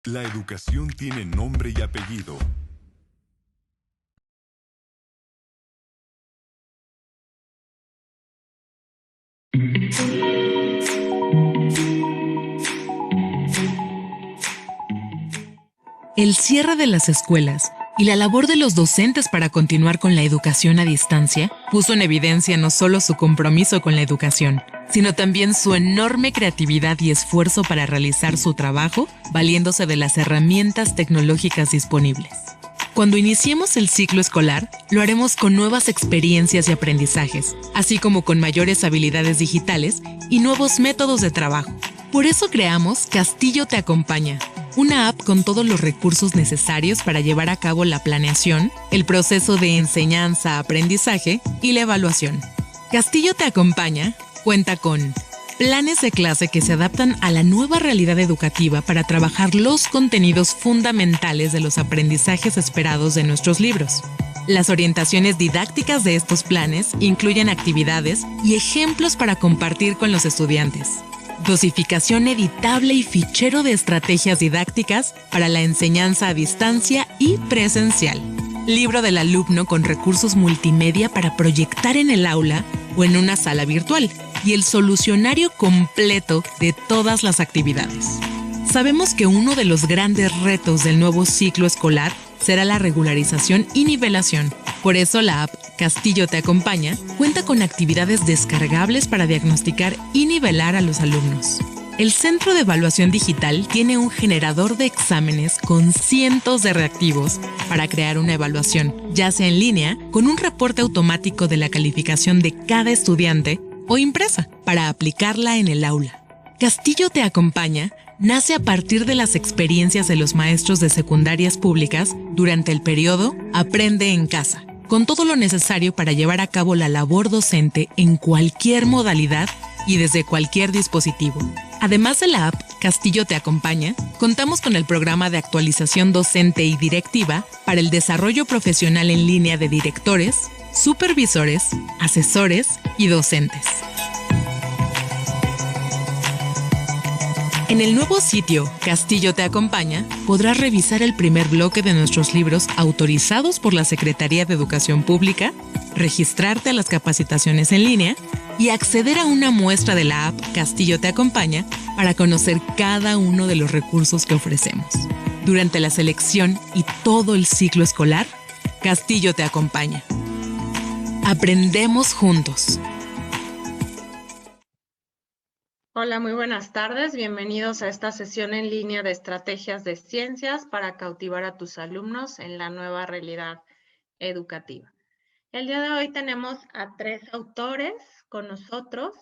La educación tiene nombre y apellido. El cierre de las escuelas y la labor de los docentes para continuar con la educación a distancia puso en evidencia no solo su compromiso con la educación, sino también su enorme creatividad y esfuerzo para realizar su trabajo valiéndose de las herramientas tecnológicas disponibles. Cuando iniciemos el ciclo escolar, lo haremos con nuevas experiencias y aprendizajes, así como con mayores habilidades digitales y nuevos métodos de trabajo. Por eso creamos Castillo Te Acompaña, una app con todos los recursos necesarios para llevar a cabo la planeación, el proceso de enseñanza-aprendizaje y la evaluación. Castillo Te Acompaña cuenta con planes de clase que se adaptan a la nueva realidad educativa para trabajar los contenidos fundamentales de los aprendizajes esperados de nuestros libros. Las orientaciones didácticas de estos planes incluyen actividades y ejemplos para compartir con los estudiantes. Dosificación editable y fichero de estrategias didácticas para la enseñanza a distancia y presencial. Libro del alumno con recursos multimedia para proyectar en el aula o en una sala virtual y el solucionario completo de todas las actividades. Sabemos que uno de los grandes retos del nuevo ciclo escolar será la regularización y nivelación. Por eso la app Castillo Te Acompaña cuenta con actividades descargables para diagnosticar y nivelar a los alumnos. El Centro de Evaluación Digital tiene un generador de exámenes con cientos de reactivos para crear una evaluación, ya sea en línea, con un reporte automático de la calificación de cada estudiante o impresa para aplicarla en el aula. Castillo Te Acompaña nace a partir de las experiencias de los maestros de secundarias públicas durante el periodo Aprende en Casa, con todo lo necesario para llevar a cabo la labor docente en cualquier modalidad y desde cualquier dispositivo. Además de la app Castillo Te Acompaña, contamos con el programa de actualización docente y directiva para el desarrollo profesional en línea de directores, supervisores, asesores y docentes. En el nuevo sitio Castillo Te Acompaña, podrás revisar el primer bloque de nuestros libros autorizados por la Secretaría de Educación Pública, registrarte a las capacitaciones en línea y acceder a una muestra de la app Castillo Te Acompaña para conocer cada uno de los recursos que ofrecemos. Durante la selección y todo el ciclo escolar, Castillo Te Acompaña. Aprendemos juntos. Hola, muy buenas tardes. Bienvenidos a esta sesión en línea de estrategias de ciencias para cautivar a tus alumnos en la nueva realidad educativa. El día de hoy tenemos a 3 autores con nosotros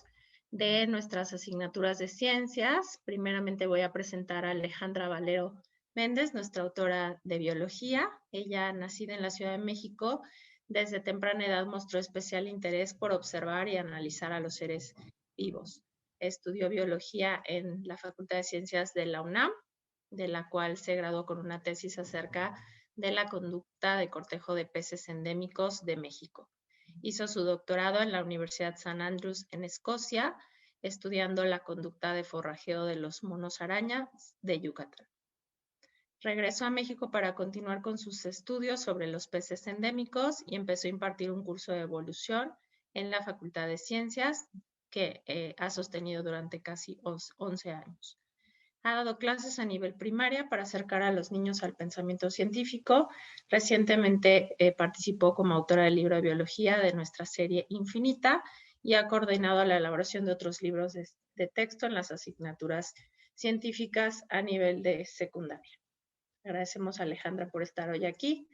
de nuestras asignaturas de ciencias. Primeramente voy a presentar a Alejandra Valero Méndez, nuestra autora de biología. Ella, nacida en la Ciudad de México, desde temprana edad mostró especial interés por observar y analizar a los seres vivos. Estudió biología en la Facultad de Ciencias de la UNAM, de la cual se graduó con una tesis acerca de la conducta de cortejo de peces endémicos de México. Hizo su doctorado en la Universidad St. Andrews en Escocia, estudiando la conducta de forrajeo de los monos arañas de Yucatán. Regresó a México para continuar con sus estudios sobre los peces endémicos y empezó a impartir un curso de evolución en la Facultad de Ciencias que ha sostenido durante casi 11 años. Ha dado clases a nivel primaria para acercar a los niños al pensamiento científico. Recientemente participó como autora del libro de biología de nuestra serie Infinita y ha coordinado la elaboración de otros libros de texto en las asignaturas científicas a nivel de secundaria. Agradecemos a Alejandra por estar hoy aquí.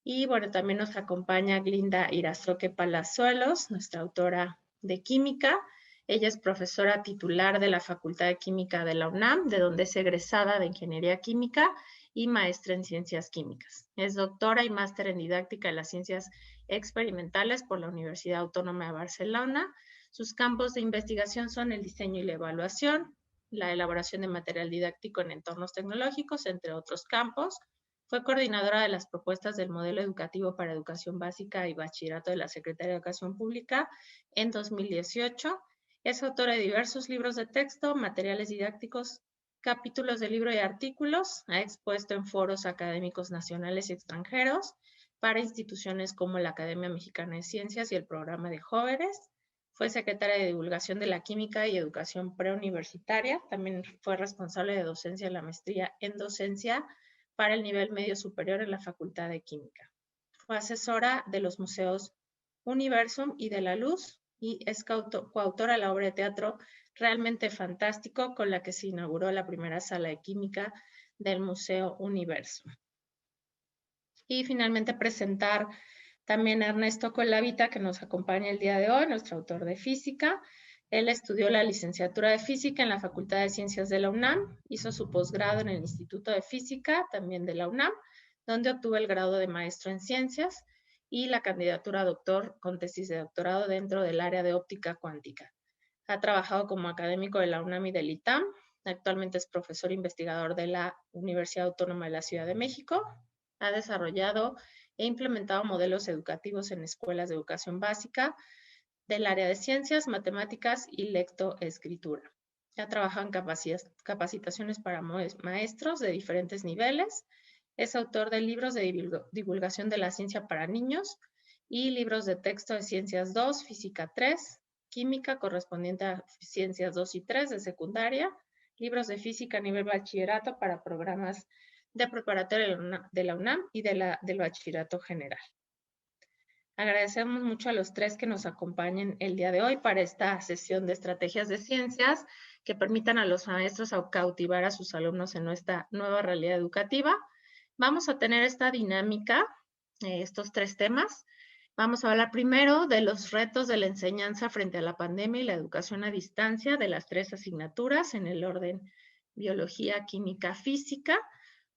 Y bueno, también nos acompaña Glinda Irazoque Palazuelos, nuestra autora de química. Ella es profesora titular de la Facultad de Química de la UNAM, de donde es egresada de Ingeniería Química y maestra en Ciencias Químicas. Es doctora y máster en Didáctica de las Ciencias Experimentales por la Universidad Autónoma de Barcelona. Sus campos de investigación son el diseño y la evaluación, la elaboración de material didáctico en entornos tecnológicos, entre otros campos. Fue coordinadora de las propuestas del modelo educativo para educación básica y bachillerato de la Secretaría de Educación Pública en 2018. Es autora de diversos libros de texto, materiales didácticos capítulos de libro y artículos. Ha expuesto en foros académicos nacionales y extranjeros para instituciones como la Academia Mexicana de Ciencias y el Programa de Jóvenes. Fue secretaria de Divulgación de la Química y Educación Preuniversitaria. También fue responsable de docencia en la maestría en docencia para el nivel medio superior en la Facultad de Química. Fue asesora de los museos Universum y de la Luz y es coautora de la obra de teatro Realmente Fantástico, con la que se inauguró la primera sala de química del Museo Universum. Y finalmente presentar también a Ernesto Colavita, que nos acompaña el día de hoy, nuestro autor de física. Él estudió la licenciatura de física en la Facultad de Ciencias de la UNAM, hizo su posgrado en el Instituto de Física, también de la UNAM, donde obtuvo el grado de maestro en ciencias y la candidatura a doctor con tesis de doctorado dentro del área de óptica cuántica. Ha trabajado como académico de la UNAM y del ITAM. Actualmente es profesor investigador de la Universidad Autónoma de la Ciudad de México. Ha desarrollado e implementado modelos educativos en escuelas de educación básica del área de ciencias, matemáticas y lectoescritura. Ha trabajado en capacitaciones para maestros de diferentes niveles. Es autor de libros de divulgación de la ciencia para niños y libros de texto de Ciencias 2, Física 3, Química correspondiente a Ciencias 2 y 3 de secundaria, libros de física a nivel bachillerato para programas de preparatoria de la UNAM y del bachillerato general. Agradecemos mucho a los tres que nos acompañen el día de hoy para esta sesión de estrategias de ciencias que permitan a los maestros cautivar a sus alumnos en nuestra nueva realidad educativa. Vamos a tener esta dinámica, estos tres temas. Vamos a hablar primero de los retos de la enseñanza frente a la pandemia y la educación a distancia de las tres asignaturas en el orden biología, química, física.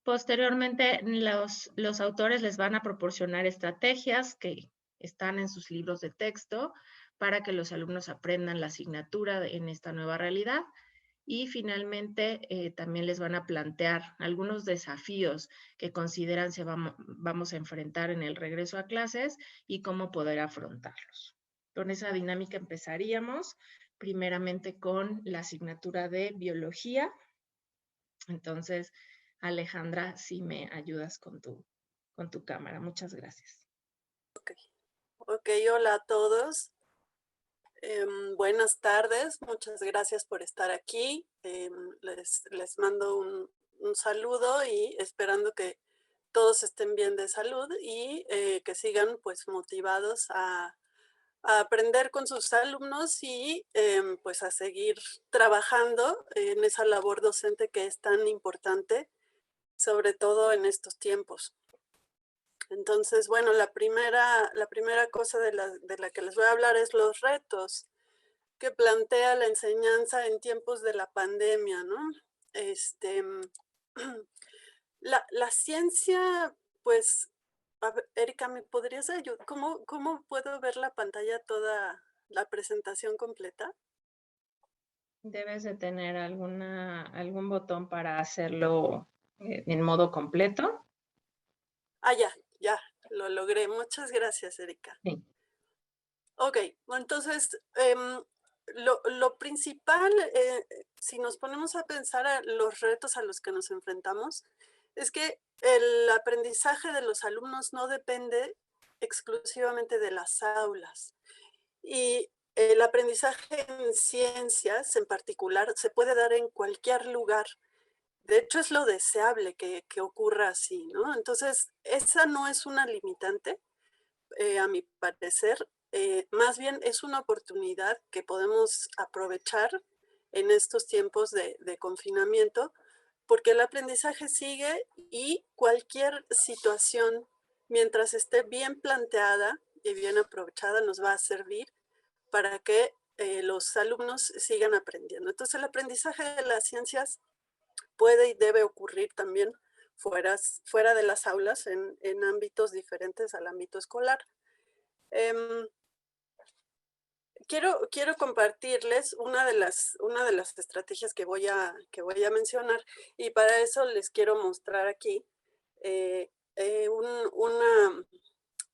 Posteriormente, los autores les van a proporcionar estrategias que están en sus libros de texto para que los alumnos aprendan la asignatura en esta nueva realidad. Y finalmente también les van a plantear algunos desafíos que consideran vamos a enfrentar en el regreso a clases y cómo poder afrontarlos. Con esa dinámica empezaríamos primeramente con la asignatura de biología. Entonces, Alejandra, si me ayudas con tu cámara. Muchas gracias. Ok, hola a todos. Buenas tardes, muchas gracias por estar aquí. Les mando un saludo y esperando que todos estén bien de salud y que sigan pues motivados a aprender con sus alumnos y pues a seguir trabajando en esa labor docente que es tan importante, sobre todo en estos tiempos. Entonces, bueno, la primera cosa de la que les voy a hablar es los retos que plantea la enseñanza en tiempos de la pandemia, ¿no? La ciencia, pues, a ver, Erika, ¿me podrías ayudar? ¿Cómo puedo ver la pantalla toda, la presentación completa? Debes de tener algún botón para hacerlo en modo completo. Ah, ya, lo logré. Muchas gracias, Erika. Sí. Ok, entonces, lo principal, si nos ponemos a pensar a los retos a los que nos enfrentamos, es que el aprendizaje de los alumnos no depende exclusivamente de las aulas. Y el aprendizaje en ciencias, en particular, se puede dar en cualquier lugar. De hecho, es lo deseable que ocurra así, ¿no? Entonces, esa no es una limitante, a mi parecer. Más bien es una oportunidad que podemos aprovechar en estos tiempos de confinamiento, porque el aprendizaje sigue y cualquier situación, mientras esté bien planteada y bien aprovechada, nos va a servir para que los alumnos sigan aprendiendo. Entonces, el aprendizaje de las ciencias puede y debe ocurrir también fuera de las aulas, en ámbitos diferentes al ámbito escolar. Quiero compartirles una de las estrategias que voy a mencionar, y para eso les quiero mostrar aquí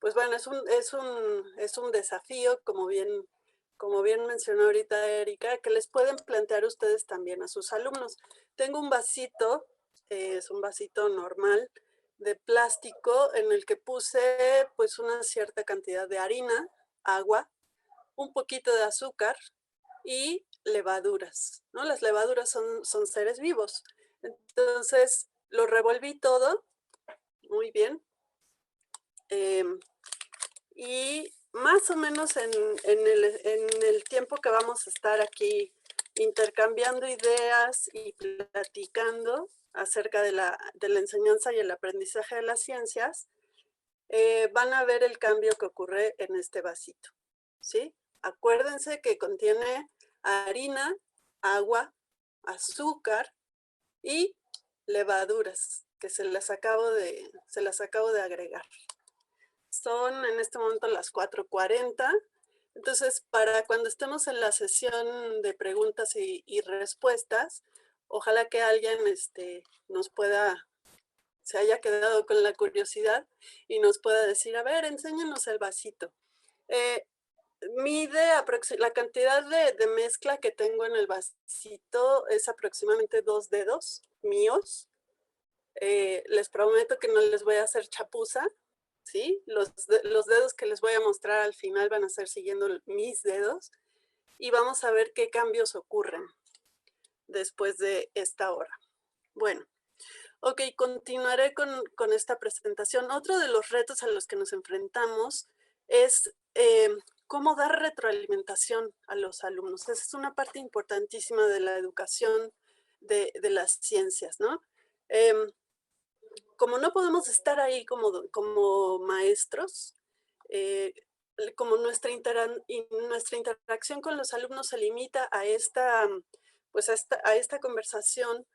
pues bueno, es un desafío, como bien mencionó ahorita Erika, que les pueden plantear ustedes también a sus alumnos. Tengo un vasito, es un vasito normal de plástico en el que puse pues una cierta cantidad de harina, agua, un poquito de azúcar y levaduras, ¿no? Las levaduras son seres vivos. Entonces lo revolví todo muy bien. Y más o menos en el tiempo que vamos a estar aquí intercambiando ideas y platicando acerca de la enseñanza y el aprendizaje de las ciencias, van a ver el cambio que ocurre en este vasito, ¿sí? Acuérdense que contiene harina, agua, azúcar y levaduras, que se las acabo de agregar. Son en este momento las 4:40. Entonces, para cuando estemos en la sesión de preguntas y respuestas, ojalá que alguien se haya quedado con la curiosidad y nos pueda decir, a ver, enséñanos el vasito. Mide la cantidad de mezcla que tengo en el vasito es aproximadamente 2 dedos míos. Les prometo que no les voy a hacer chapuza, ¿sí? Los dedos que les voy a mostrar al final van a ser siguiendo mis dedos y vamos a ver qué cambios ocurren después de esta hora. Bueno, ok, continuaré con esta presentación. Otro de los retos a los que nos enfrentamos es cómo dar retroalimentación a los alumnos. Esa es una parte importantísima de la educación de las ciencias, ¿no? Como no podemos estar ahí como maestros, como nuestra interacción con los alumnos se limita a esta conversación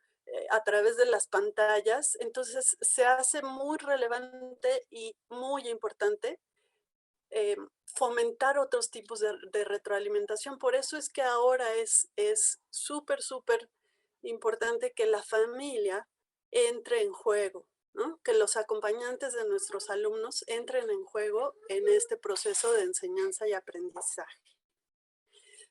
a través de las pantallas, entonces se hace muy relevante y muy importante fomentar otros tipos de retroalimentación. Por eso es que ahora es súper importante que la familia entre en juego, ¿no? Que los acompañantes de nuestros alumnos entren en juego en este proceso de enseñanza y aprendizaje.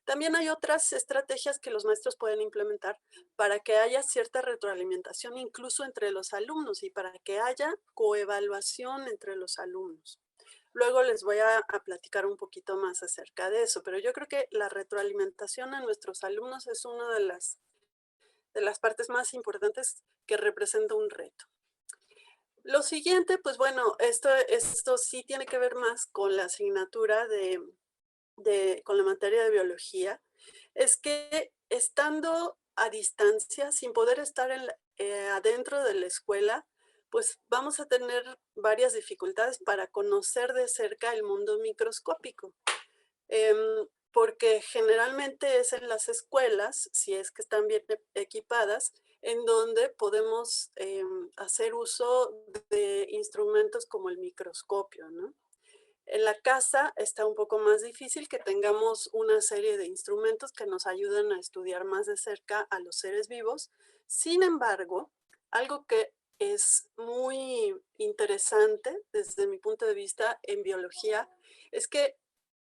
También hay otras estrategias que los maestros pueden implementar para que haya cierta retroalimentación incluso entre los alumnos y para que haya coevaluación entre los alumnos. Luego les voy a platicar un poquito más acerca de eso, pero yo creo que la retroalimentación a nuestros alumnos es una de las partes más importantes que representa un reto. Lo siguiente, pues bueno, esto sí tiene que ver más con la asignatura con la materia de biología, es que estando a distancia, sin poder estar adentro de la escuela, pues vamos a tener varias dificultades para conocer de cerca el mundo microscópico. Porque generalmente es en las escuelas, si es que están bien equipadas, en donde podemos hacer uso de instrumentos como el microscopio, ¿no? En la casa está un poco más difícil que tengamos una serie de instrumentos que nos ayuden a estudiar más de cerca a los seres vivos. Sin embargo, algo que es muy interesante desde mi punto de vista en biología es que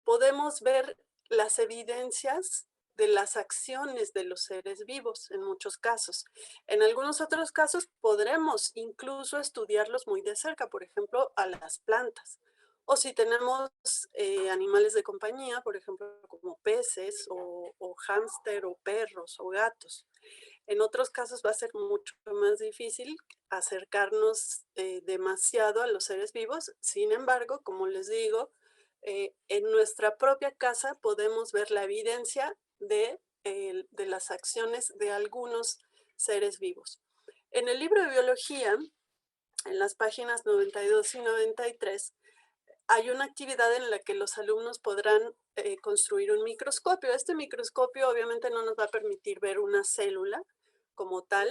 podemos ver las evidencias de las acciones de los seres vivos en muchos casos. En algunos otros casos podremos incluso estudiarlos muy de cerca, por ejemplo, a las plantas. O si tenemos animales de compañía, por ejemplo, como peces o hámster o perros o gatos. En otros casos va a ser mucho más difícil acercarnos demasiado a los seres vivos. Sin embargo, como les digo, en nuestra propia casa podemos ver la evidencia de las acciones de algunos seres vivos. En el libro de biología, en las páginas 92 y 93, hay una actividad en la que los alumnos podrán construir un microscopio. Este microscopio obviamente no nos va a permitir ver una célula como tal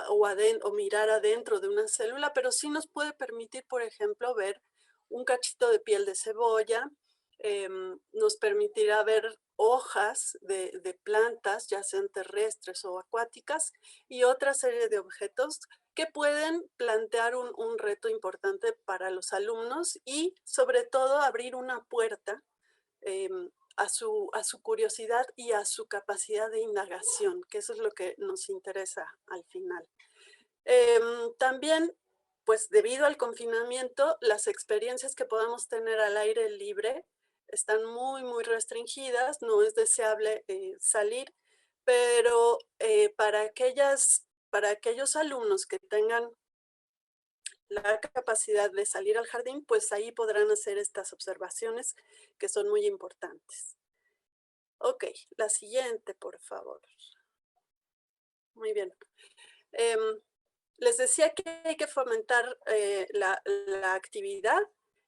o mirar adentro de una célula, pero sí nos puede permitir, por ejemplo, ver un cachito de piel de cebolla, nos permitirá ver hojas de plantas, ya sean terrestres o acuáticas, y otra serie de objetos que pueden plantear un reto importante para los alumnos y sobre todo abrir una puerta a su curiosidad y a su capacidad de indagación, que eso es lo que nos interesa al final. También, pues debido al confinamiento, las experiencias que podamos tener al aire libre están muy restringidas, no es deseable salir, pero para aquellos alumnos que tengan la capacidad de salir al jardín, pues ahí podrán hacer estas observaciones que son muy importantes. Ok, la siguiente, por favor. Muy bien. Les decía que hay que fomentar la actividad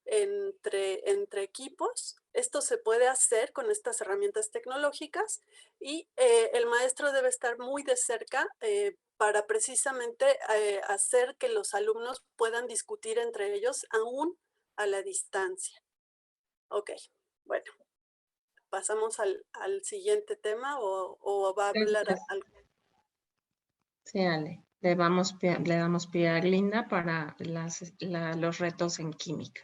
entre equipos. Esto se puede hacer con estas herramientas tecnológicas y el maestro debe estar muy de cerca para precisamente hacer que los alumnos puedan discutir entre ellos aún a la distancia. Ok, bueno, pasamos al siguiente tema o va a hablar Gracias. algo. Sí, Ale. Le damos pie a Linda para los retos en química.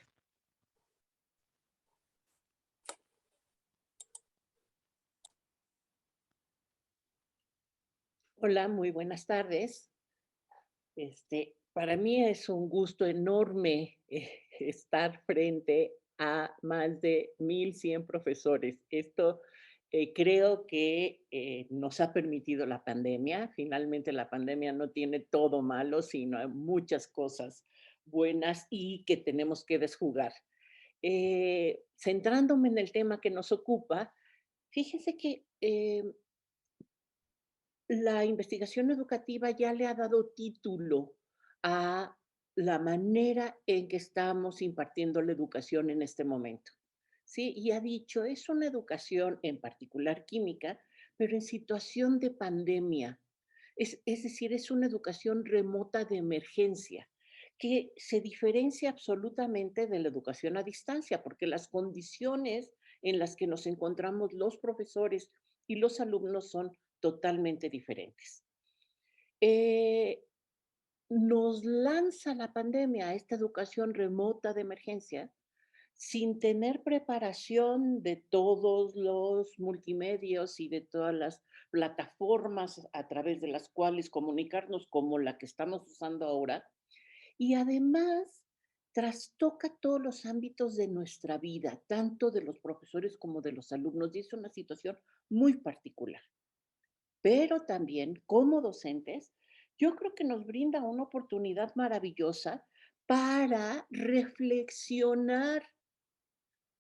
Hola, muy buenas tardes. Para mí es un gusto enorme estar frente a más de 1,100 profesores. Esto creo que nos ha permitido la pandemia. Finalmente la pandemia no tiene todo malo, sino hay muchas cosas buenas y que tenemos que desjugar. Centrándome en el tema que nos ocupa, fíjense que la investigación educativa ya le ha dado título a la manera en que estamos impartiendo la educación en este momento. ¿Sí? Y ha dicho, es una educación en particular química, pero en situación de pandemia. Es decir, es una educación remota de emergencia que se diferencia absolutamente de la educación a distancia, porque las condiciones en las que nos encontramos los profesores y los alumnos son totalmente diferentes. Nos lanza la pandemia a esta educación remota de emergencia sin tener preparación de todos los multimedios y de todas las plataformas a través de las cuales comunicarnos como la que estamos usando ahora. Y además trastoca todos los ámbitos de nuestra vida, tanto de los profesores como de los alumnos, y es una situación muy particular. Pero también como docentes, yo creo que nos brinda una oportunidad maravillosa para reflexionar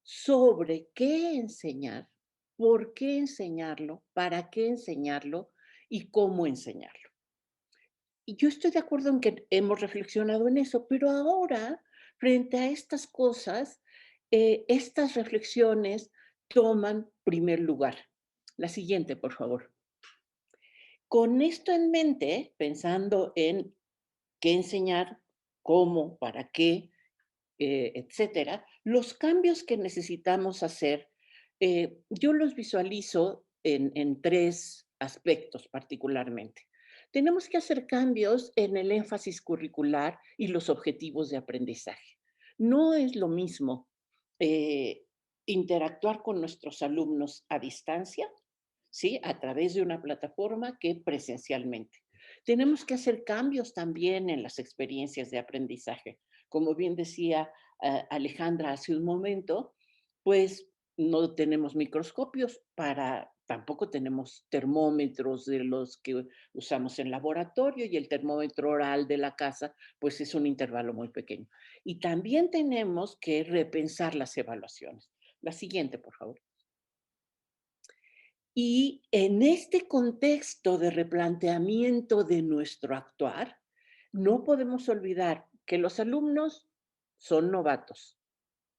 sobre qué enseñar, por qué enseñarlo, para qué enseñarlo y cómo enseñarlo. Y yo estoy de acuerdo en que hemos reflexionado en eso, pero ahora, frente a estas cosas, estas reflexiones toman primer lugar. La siguiente, por favor. Con esto en mente, pensando en qué enseñar, cómo, para qué, etcétera, los cambios que necesitamos hacer, yo los visualizo en tres aspectos particularmente. Tenemos que hacer cambios en el énfasis curricular y los objetivos de aprendizaje. No es lo mismo interactuar con nuestros alumnos a distancia, ¿sí? A través de una plataforma que presencialmente. Tenemos que hacer cambios también en las experiencias de aprendizaje. Como bien decía Alejandra hace un momento, pues no tenemos microscopios tampoco tenemos termómetros de los que usamos en laboratorio y el termómetro oral de la casa, pues es un intervalo muy pequeño. Y también tenemos que repensar las evaluaciones. La siguiente, por favor. Y en este contexto de replanteamiento de nuestro actuar, no podemos olvidar que los alumnos son novatos,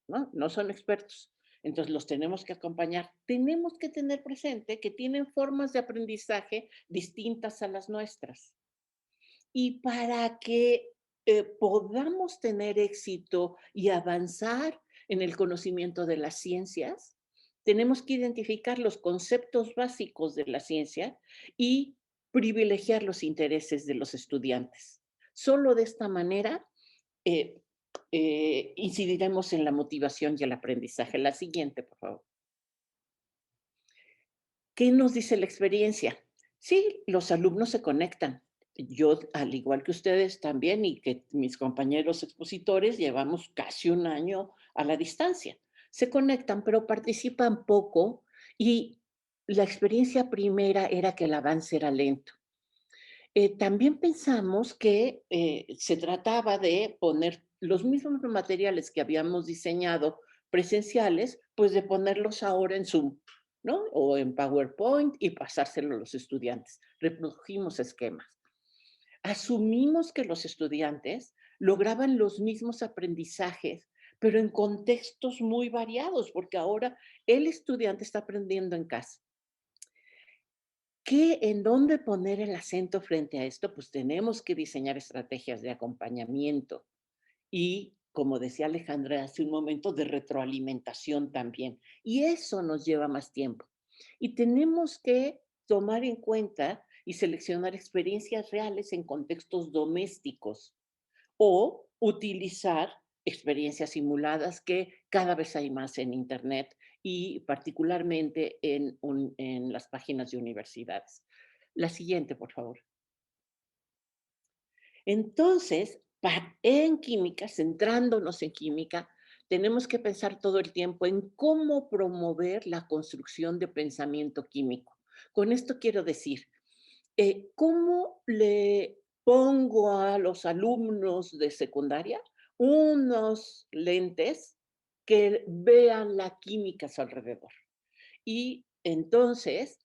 ¿no? No son expertos. Entonces los tenemos que acompañar. Tenemos que tener presente que tienen formas de aprendizaje distintas a las nuestras. Y para que podamos tener éxito y avanzar en el conocimiento de las ciencias, tenemos que identificar los conceptos básicos de la ciencia y privilegiar los intereses de los estudiantes. Solo de esta manera eh, incidiremos en la motivación y el aprendizaje. La siguiente, por favor. ¿Qué nos dice la experiencia? Sí, los alumnos se conectan. Yo, al igual que ustedes también y que mis compañeros expositores, llevamos casi un año a la distancia. Se conectan, pero participan poco y la experiencia primera era que el avance era lento. También pensamos que se trataba de poner los mismos materiales que habíamos diseñado presenciales, pues de ponerlos ahora en Zoom, ¿no? O en PowerPoint y pasárselo a los estudiantes. Reprodujimos esquemas. Asumimos que los estudiantes lograban los mismos aprendizajes, pero en contextos muy variados, porque ahora el estudiante está aprendiendo en casa. ¿En dónde poner el acento frente a esto? Pues tenemos que diseñar estrategias de acompañamiento y, como decía Alejandra hace un momento, de retroalimentación también. Y eso nos lleva más tiempo. Y tenemos que tomar en cuenta y seleccionar experiencias reales en contextos domésticos o utilizar experiencias simuladas que cada vez hay más en Internet y particularmente en las páginas de universidades. La siguiente, por favor. Entonces, en química, centrándonos en química, tenemos que pensar todo el tiempo en cómo promover la construcción de pensamiento químico. Con esto quiero decir, ¿cómo le pongo a los alumnos de secundaria unos lentes que vean la química a su alrededor? Y entonces,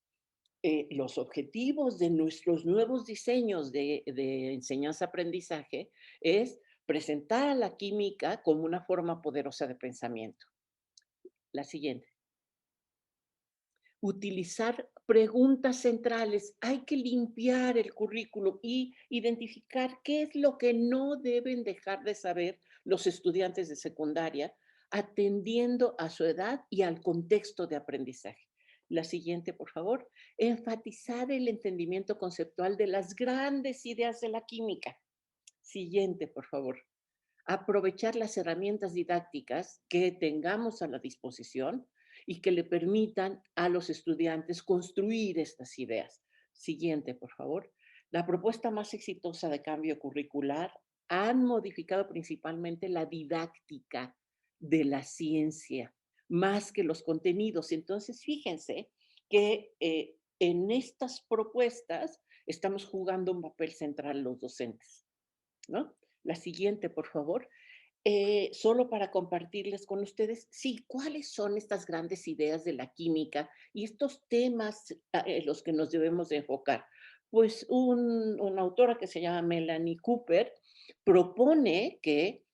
los objetivos de nuestros nuevos diseños de enseñanza-aprendizaje es presentar a la química como una forma poderosa de pensamiento. La siguiente. Utilizar preguntas centrales. Hay que limpiar el currículo y identificar qué es lo que no deben dejar de saber los estudiantes de secundaria, atendiendo a su edad y al contexto de aprendizaje. La siguiente, por favor. Enfatizar el entendimiento conceptual de las grandes ideas de la química. Siguiente, por favor. Aprovechar las herramientas didácticas que tengamos a la disposición y que le permitan a los estudiantes construir estas ideas. Siguiente, por favor. La propuesta más exitosa de cambio curricular han modificado principalmente la didáctica de la ciencia, más que los contenidos. Entonces, fíjense que en estas propuestas estamos jugando un papel central los docentes, ¿no? La siguiente, por favor. Solo para compartirles con ustedes, sí, cuáles son estas grandes ideas de la química y estos temas en los que nos debemos de enfocar. Pues una autora que se llama Melanie Cooper propone que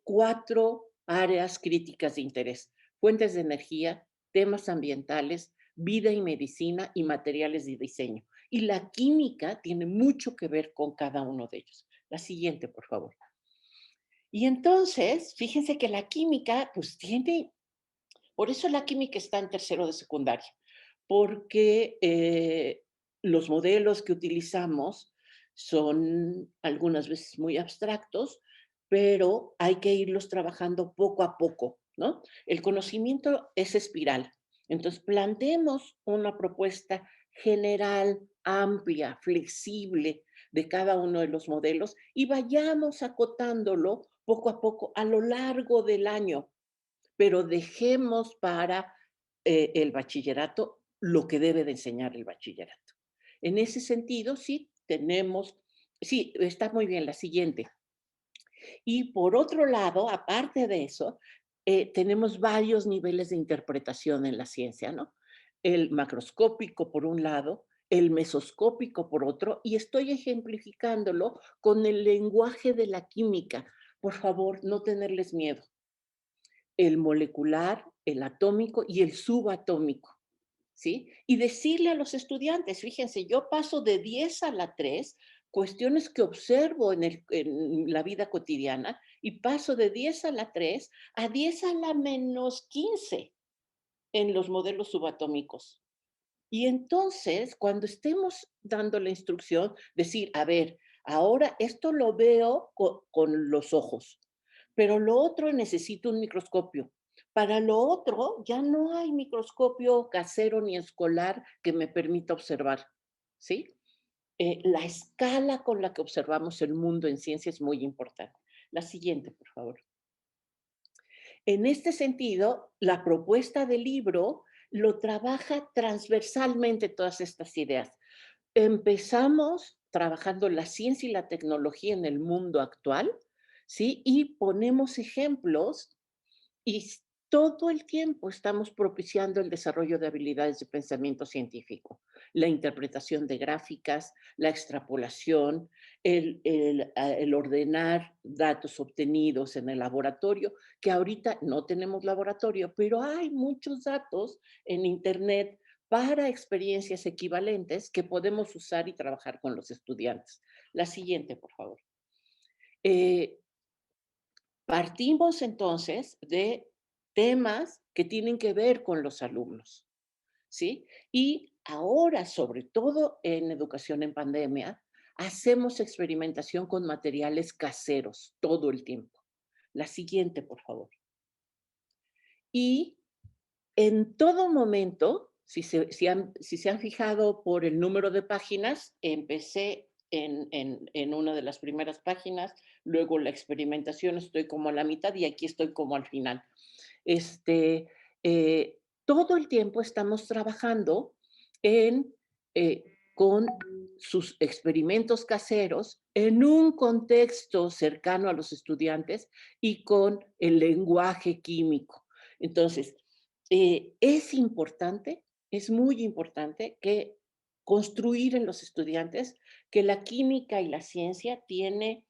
4 áreas críticas de interés: fuentes de energía, temas ambientales, vida y medicina y materiales de diseño. Y la química tiene mucho que ver con cada uno de ellos. La siguiente, por favor. Y entonces, fíjense que la química, pues tiene, por eso la química está en tercero de secundaria, porque los modelos que utilizamos son algunas veces muy abstractos, pero hay que irlos trabajando poco a poco, ¿no? El conocimiento es espiral. Entonces, planteemos una propuesta general, amplia, flexible de cada uno de los modelos y vayamos acotándolo poco a poco a lo largo del año, pero dejemos para el bachillerato lo que debe de enseñar el bachillerato. En ese sentido, sí, está muy bien la siguiente. Y por otro lado, aparte de eso, tenemos varios niveles de interpretación en la ciencia, ¿no? El macroscópico por un lado, el mesoscópico por otro, y estoy ejemplificándolo con el lenguaje de la química. Por favor, no tenerles miedo. El molecular, el atómico y el subatómico, ¿sí? Y decirle a los estudiantes, fíjense, yo paso de 10 a la 3, cuestiones que observo en la vida cotidiana, y paso de 10 a la 3 a 10 a la menos 15 en los modelos subatómicos. Y entonces, cuando estemos dando la instrucción, decir, a ver, ahora esto lo veo con los ojos, pero lo otro necesito un microscopio, Para lo otro, ya no hay microscopio casero ni escolar que me permita observar, ¿sí? La escala con la que observamos el mundo en ciencia es muy importante. La siguiente, por favor. En este sentido, la propuesta del libro lo trabaja transversalmente todas estas ideas. Empezamos trabajando la ciencia y la tecnología en el mundo actual, ¿sí? Y ponemos ejemplos y todo el tiempo estamos propiciando el desarrollo de habilidades de pensamiento científico, la interpretación de gráficas, la extrapolación, el ordenar datos obtenidos en el laboratorio, que ahorita no tenemos laboratorio, pero hay muchos datos en Internet para experiencias equivalentes que podemos usar y trabajar con los estudiantes. La siguiente, por favor. Eh, Partimos entonces de temas que tienen que ver con los alumnos, ¿sí? Y ahora, sobre todo en educación en pandemia, hacemos experimentación con materiales caseros todo el tiempo. La siguiente, por favor. Y en todo momento, si se han fijado por el número de páginas, empecé en una de las primeras páginas, luego la experimentación estoy como a la mitad y aquí estoy como al final. Este, Todo el tiempo estamos trabajando en, con sus experimentos caseros en un contexto cercano a los estudiantes y con el lenguaje químico. Entonces, es importante, es muy importante que construir en los estudiantes que la química y la ciencia tiene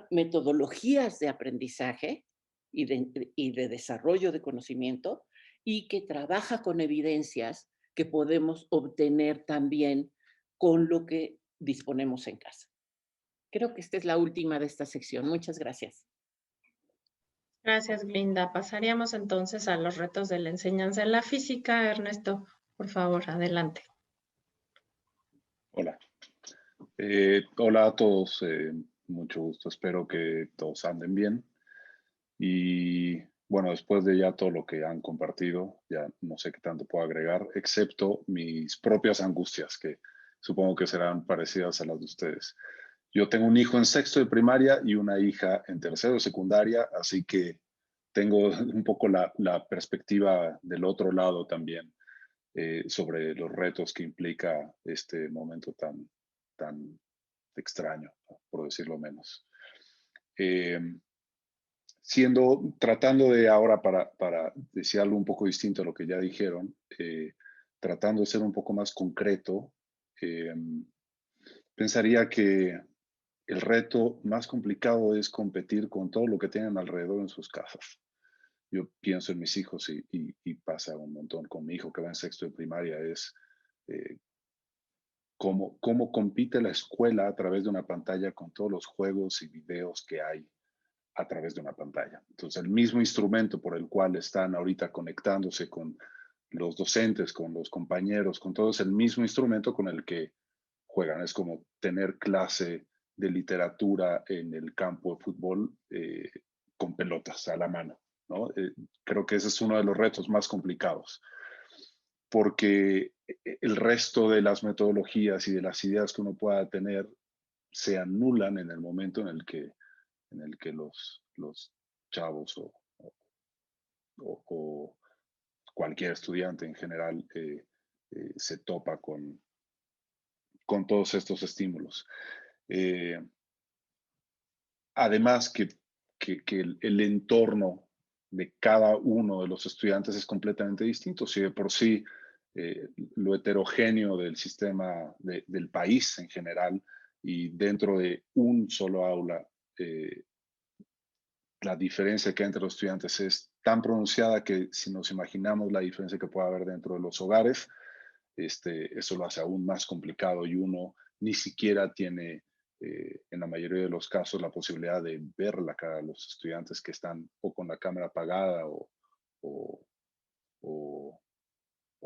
metodologías de aprendizaje y de desarrollo de conocimiento y que trabaja con evidencias que podemos obtener también con lo que disponemos en casa. Creo que esta es la última de esta sección. Muchas gracias. Gracias, Glinda. Pasaríamos entonces a los retos de la enseñanza en la física. Ernesto, por favor, adelante. Hola. Hola a todos. Mucho gusto. Espero que todos anden bien. Y bueno, después de ya todo lo que han compartido, ya no sé qué tanto puedo agregar, excepto mis propias angustias, que supongo que serán parecidas a las de ustedes. Yo tengo un hijo en sexto de primaria y una hija en tercero de secundaria, así que tengo un poco la perspectiva del otro lado también, sobre los retos que implica este momento tan extraño, por decirlo menos. Tratando de ahora, para decir algo un poco distinto a lo que ya dijeron, tratando de ser un poco más concreto, pensaría que el reto más complicado es competir con todo lo que tienen alrededor en sus casas. Yo pienso en mis hijos y pasa un montón con mi hijo que va en sexto de primaria, es cómo compite la escuela a través de una pantalla con todos los juegos y videos que hay a través de una pantalla. Entonces, el mismo instrumento por el cual están ahorita conectándose con los docentes, con los compañeros, con todo, es el mismo instrumento con el que juegan. Es como tener clase de literatura en el campo de fútbol con pelotas a la mano, ¿no? Creo que ese es uno de los retos más complicados, porque el resto de las metodologías y de las ideas que uno pueda tener se anulan en el momento en el que los chavos o cualquier estudiante en general se topa con todos estos estímulos. Además que el entorno de cada uno de los estudiantes es completamente distinto. Si de por sí lo heterogéneo del sistema del país en general y dentro de un solo aula, la diferencia que hay entre los estudiantes es tan pronunciada que si nos imaginamos la diferencia que puede haber dentro de los hogares, eso lo hace aún más complicado y uno ni siquiera tiene, en la mayoría de los casos, la posibilidad de ver la cara de los estudiantes que están o con la cámara apagada o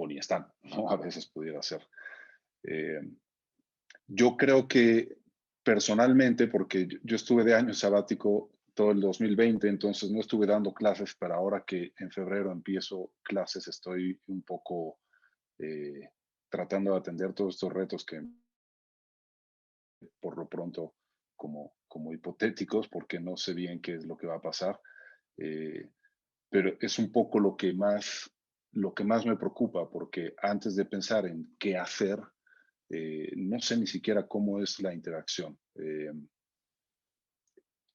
ni están, ¿no? A veces pudiera ser. Yo creo que personalmente, porque yo estuve de año sabático todo el 2020, entonces no estuve dando clases, pero ahora que en febrero empiezo clases, estoy un poco tratando de atender todos estos retos que por lo pronto como hipotéticos, porque no sé bien qué es lo que va a pasar. Eh, pero es un poco lo que más me preocupa, porque antes de pensar en qué hacer, no sé ni siquiera cómo es la interacción.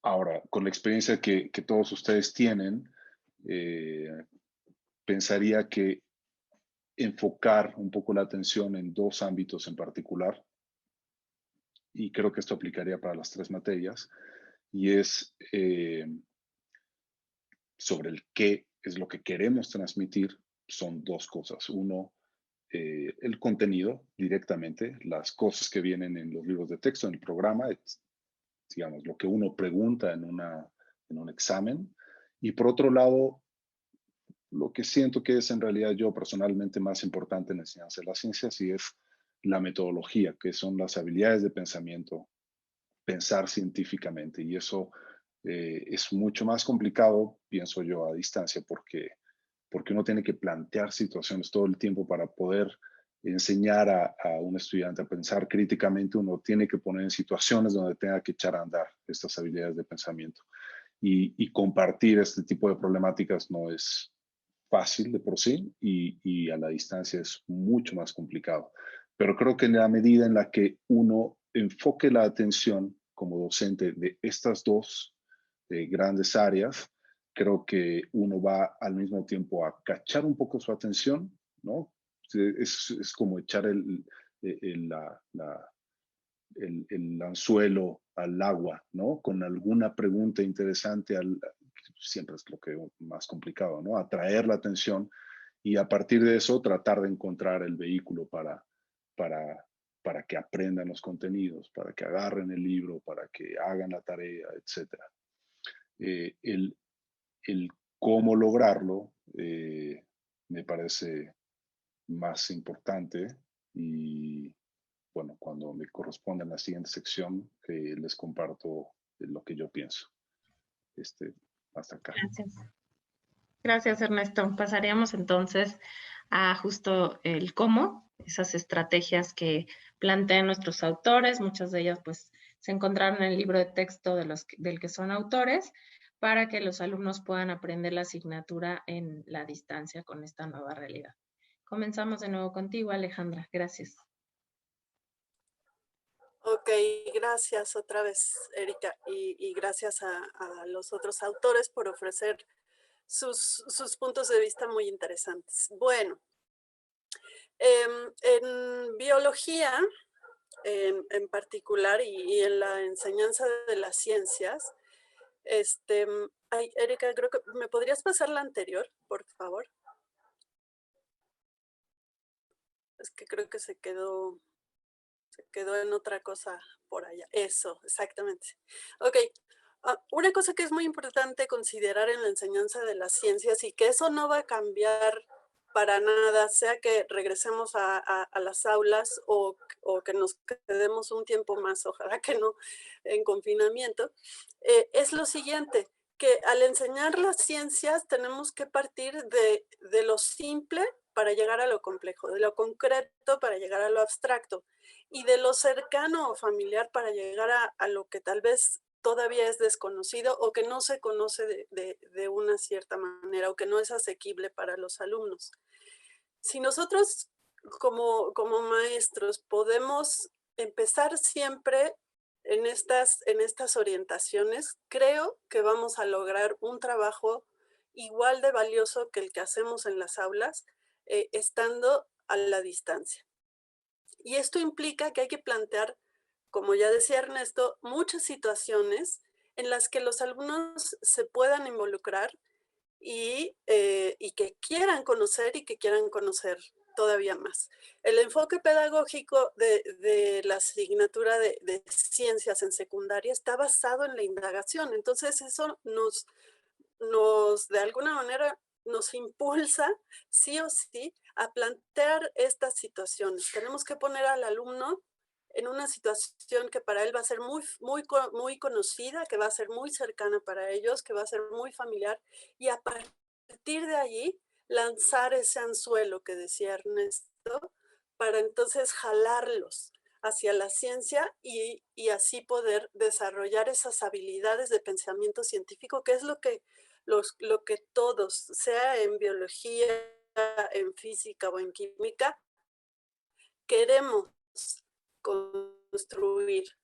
Ahora, con la experiencia que todos ustedes tienen, pensaría que enfocar un poco la atención en dos ámbitos en particular, y creo que esto aplicaría para las tres materias, y es sobre el qué es lo que queremos transmitir. Son dos cosas. Uno, el contenido directamente, las cosas que vienen en los libros de texto, en el programa, digamos, lo que uno pregunta en un examen. Y por otro lado, lo que siento que es en realidad yo personalmente más importante en la enseñanza de las ciencias y es la metodología, que son las habilidades de pensamiento, pensar científicamente. Y eso es mucho más complicado, pienso yo, a distancia, porque uno tiene que plantear situaciones todo el tiempo para poder enseñar a un estudiante a pensar críticamente. Uno tiene que poner en situaciones donde tenga que echar a andar estas habilidades de pensamiento. Y compartir este tipo de problemáticas no es fácil de por sí y a la distancia es mucho más complicado. Pero creo que en la medida en la que uno enfoque la atención como docente de estas dos grandes áreas, creo que uno va al mismo tiempo a cachar un poco su atención, ¿no? Es como echar el, la, la, el anzuelo al agua, ¿no? Con alguna pregunta interesante, siempre es lo que más complicado, ¿no? Atraer la atención y a partir de eso tratar de encontrar el vehículo para, para que aprendan los contenidos, para que agarren el libro, para que hagan la tarea, etc. Eh, el, el cómo lograrlo me parece más importante y bueno, cuando me corresponda en la siguiente sección les comparto lo que yo pienso. Hasta acá. Gracias. Gracias, Ernesto. Pasaríamos entonces a justo el cómo, esas estrategias que plantean nuestros autores, muchas de ellas pues se encontraron en el libro de texto del que son autores, para que los alumnos puedan aprender la asignatura en la distancia con esta nueva realidad. Comenzamos de nuevo contigo, Alejandra. Gracias. Ok, gracias otra vez, Erika, y gracias a los otros autores por ofrecer sus puntos de vista muy interesantes. Bueno, en biología en particular y en la enseñanza de las ciencias, ay, Erika, creo que ¿me podrías pasar la anterior, por favor? Es que creo que se quedó en otra cosa por allá. Eso, exactamente. Ok, una cosa que es muy importante considerar en la enseñanza de las ciencias y que eso no va a cambiar para nada, sea que regresemos a las aulas o que nos quedemos un tiempo más, ojalá que no, en confinamiento, es lo siguiente, que al enseñar las ciencias tenemos que partir de lo simple para llegar a lo complejo, de lo concreto para llegar a lo abstracto y de lo cercano o familiar para llegar a lo que tal vez todavía es desconocido o que no se conoce de una cierta manera o que no es asequible para los alumnos. Si nosotros como maestros podemos empezar siempre en estas orientaciones, creo que vamos a lograr un trabajo igual de valioso que el que hacemos en las aulas, estando a la distancia. Y esto implica que hay que plantear, como ya decía Ernesto, muchas situaciones en las que los alumnos se puedan involucrar y que quieran conocer y que quieran conocer todavía más. El enfoque pedagógico de la asignatura de ciencias en secundaria está basado en la indagación. Entonces eso de alguna manera nos impulsa sí o sí a plantear estas situaciones. Tenemos que poner al alumno en una situación que para él va a ser muy conocida, que va a ser muy cercana para ellos, que va a ser muy familiar, y a partir de allí lanzar ese anzuelo que decía Ernesto, para entonces jalarlos hacia la ciencia y así poder desarrollar esas habilidades de pensamiento científico, que es lo que todos, sea en biología, en física o en química, queremos construir,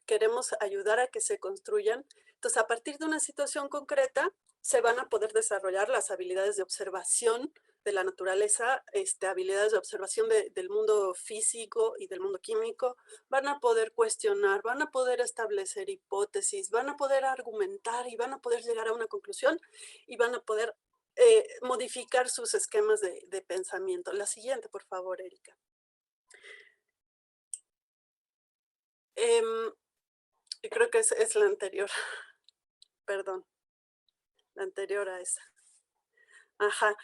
queremos ayudar a que se construyan. Entonces, a partir de una situación concreta, se van a poder desarrollar las habilidades de observación de la naturaleza, habilidades de observación del mundo físico y del mundo químico, van a poder cuestionar, van a poder establecer hipótesis, van a poder argumentar y van a poder llegar a una conclusión y van a poder modificar sus esquemas de pensamiento. La siguiente, por favor, Erika. Creo que es la anterior, perdón, la anterior a esa. Ajá.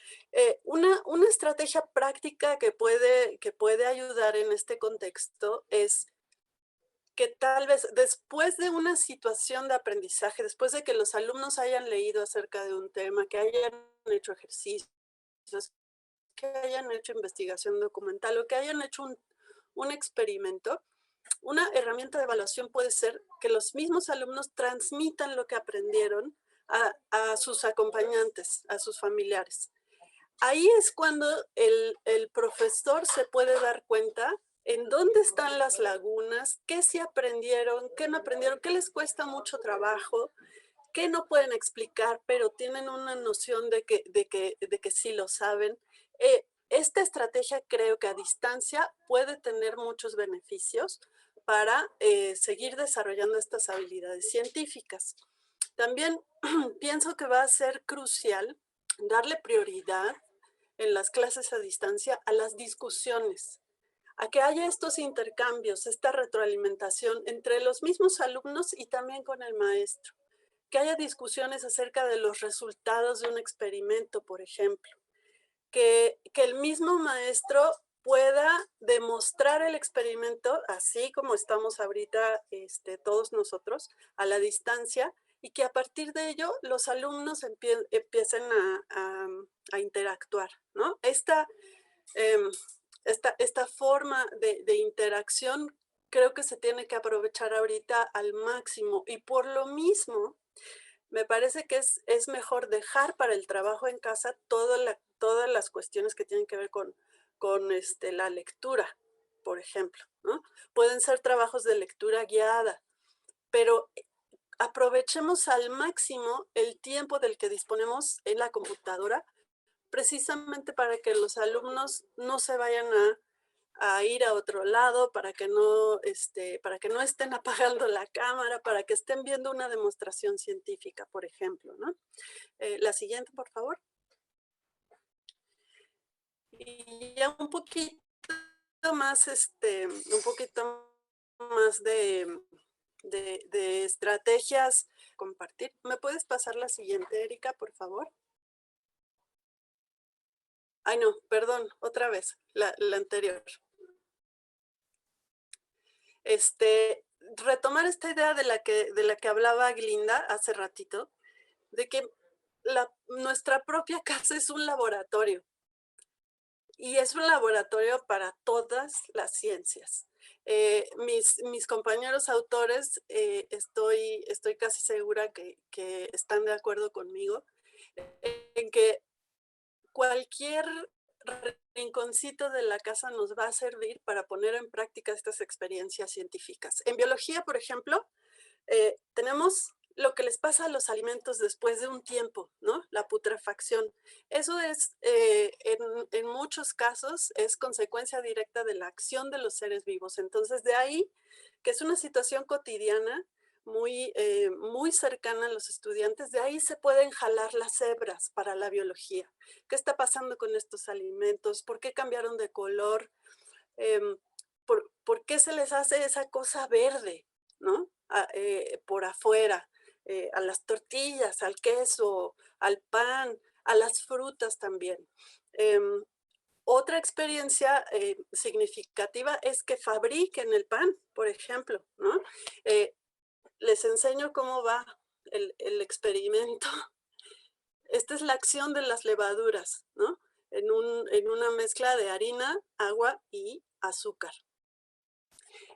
Una estrategia práctica que puede ayudar en este contexto es que tal vez después de una situación de aprendizaje, después de que los alumnos hayan leído acerca de un tema, que hayan hecho ejercicios, que hayan hecho investigación documental o que hayan hecho un experimento, una herramienta de evaluación puede ser que los mismos alumnos transmitan lo que aprendieron a sus acompañantes, a sus familiares. Ahí es cuando el profesor se puede dar cuenta en dónde están las lagunas, qué sí aprendieron, qué no aprendieron, qué les cuesta mucho trabajo, qué no pueden explicar, pero tienen una noción de que sí lo saben. Esta estrategia creo que a distancia puede tener muchos beneficios para seguir desarrollando estas habilidades científicas. También pienso que va a ser crucial darle prioridad en las clases a distancia a las discusiones, a que haya estos intercambios, esta retroalimentación entre los mismos alumnos y también con el maestro, que haya discusiones acerca de los resultados de un experimento, por ejemplo, que el mismo maestro pueda demostrar el experimento, así como estamos ahorita todos nosotros, a la distancia, y que a partir de ello los alumnos empiecen a interactuar, ¿no? Esta forma de interacción creo que se tiene que aprovechar ahorita al máximo, y por lo mismo me parece que es mejor dejar para el trabajo en casa todas las cuestiones que tienen que ver con la lectura, por ejemplo, ¿no? Pueden ser trabajos de lectura guiada, pero aprovechemos al máximo el tiempo del que disponemos en la computadora, precisamente para que los alumnos no se vayan a ir a otro lado, para que no estén apagando la cámara, para que estén viendo una demostración científica, por ejemplo, ¿no? La siguiente, por favor. Y ya un poquito más de estrategias compartir. ¿Me puedes pasar la siguiente, Erika, por favor? Ay, no, perdón, otra vez, la anterior. Retomar esta idea de la que hablaba Glinda hace ratito, de que nuestra propia casa es un laboratorio. Y es un laboratorio para todas las ciencias. Mis compañeros autores, estoy casi segura que están de acuerdo conmigo en que cualquier rinconcito de la casa nos va a servir para poner en práctica estas experiencias científicas. En biología, por ejemplo, tenemos lo que les pasa a los alimentos después de un tiempo, ¿no? La putrefacción. Eso es, en muchos casos, es consecuencia directa de la acción de los seres vivos. Entonces, de ahí, que es una situación cotidiana muy cercana a los estudiantes, de ahí se pueden jalar las hebras para la biología. ¿Qué está pasando con estos alimentos? ¿Por qué cambiaron de color? ¿Por qué se les hace esa cosa verde, ¿no? Por afuera, a las tortillas, al queso, al pan, a las frutas también. Otra experiencia significativa es que fabriquen el pan, por ejemplo, ¿no? Les enseño cómo va el experimento. Esta es la acción de las levaduras, ¿no? En una mezcla de harina, agua y azúcar.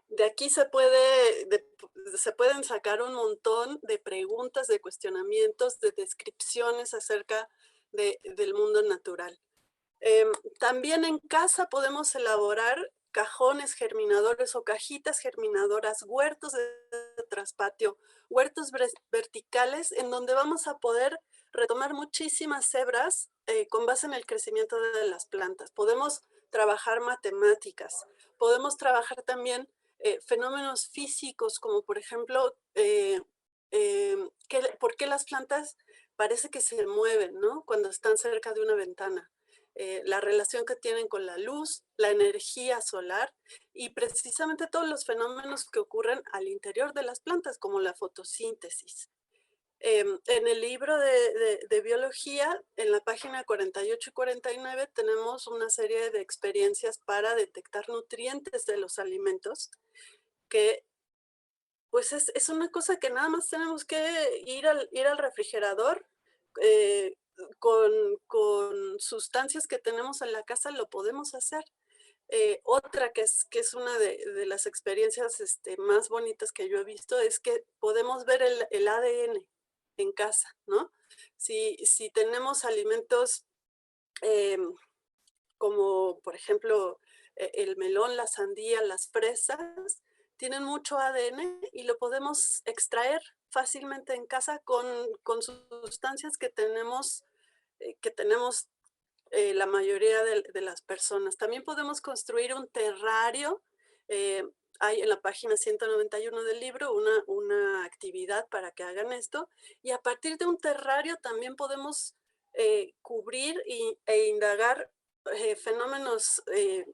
De aquí se pueden sacar un montón de preguntas, de cuestionamientos, de descripciones acerca del mundo natural. También en casa podemos elaborar cajones germinadores o cajitas germinadoras, huertos de traspatio, huertos verticales en donde vamos a poder retomar muchísimas hebras con base en el crecimiento de las plantas. Podemos trabajar matemáticas, podemos trabajar también fenómenos físicos como por ejemplo por qué las plantas parece que se mueven, ¿no? Cuando están cerca de una ventana. La relación que tienen con la luz, la energía solar y precisamente todos los fenómenos que ocurren al interior de las plantas, como la fotosíntesis. En el libro de biología, en la página 48 y 49, tenemos una serie de experiencias para detectar nutrientes de los alimentos, que pues es una cosa que nada más tenemos que ir al refrigerador, con sustancias que tenemos en la casa lo podemos hacer. Otra que es una de las experiencias más bonitas que yo he visto es que podemos ver el ADN en casa, ¿no? Si tenemos alimentos como por ejemplo el melón, la sandía, las fresas, tienen mucho ADN y lo podemos extraer fácilmente en casa con sustancias que tenemos la mayoría de las personas. También podemos construir un terrario. Hay en la página 191 del libro una actividad para que hagan esto. Y a partir de un terrario también podemos cubrir e indagar fenómenos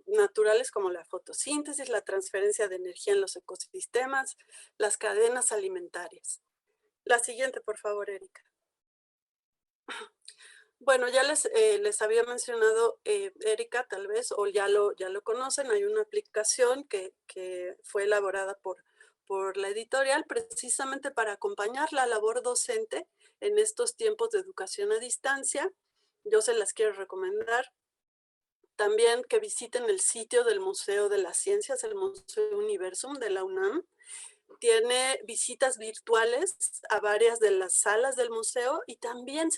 naturales como la fotosíntesis, la transferencia de energía en los ecosistemas, las cadenas alimentarias. La siguiente, por favor, Erika. Bueno, ya les había mencionado, Erika, tal vez, o ya lo conocen, hay una aplicación que fue elaborada por la editorial precisamente para acompañar la labor docente en estos tiempos de educación a distancia. Yo se las quiero recomendar. También que visiten el sitio del Museo de las Ciencias, el Museo Universum de la UNAM. Tiene visitas virtuales a varias de las salas del museo y también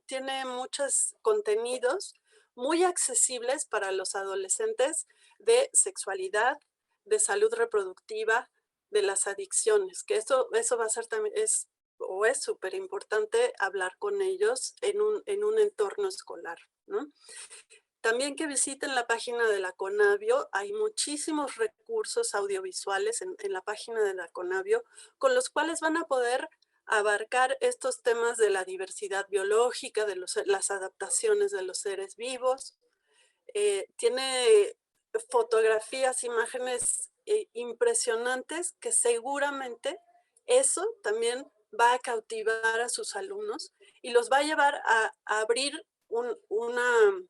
tiene muchos contenidos muy accesibles para los adolescentes de sexualidad, de salud reproductiva, de las adicciones, que eso va a ser también, es súper importante hablar con ellos en un entorno escolar, ¿no? También que visiten la página de la Conavio, hay muchísimos recursos audiovisuales en la página de la Conavio, con los cuales van a poder abarcar estos temas de la diversidad biológica, de las adaptaciones de los seres vivos. Tiene fotografías, imágenes impresionantes que seguramente eso también va a cautivar a sus alumnos y los va a llevar a abrir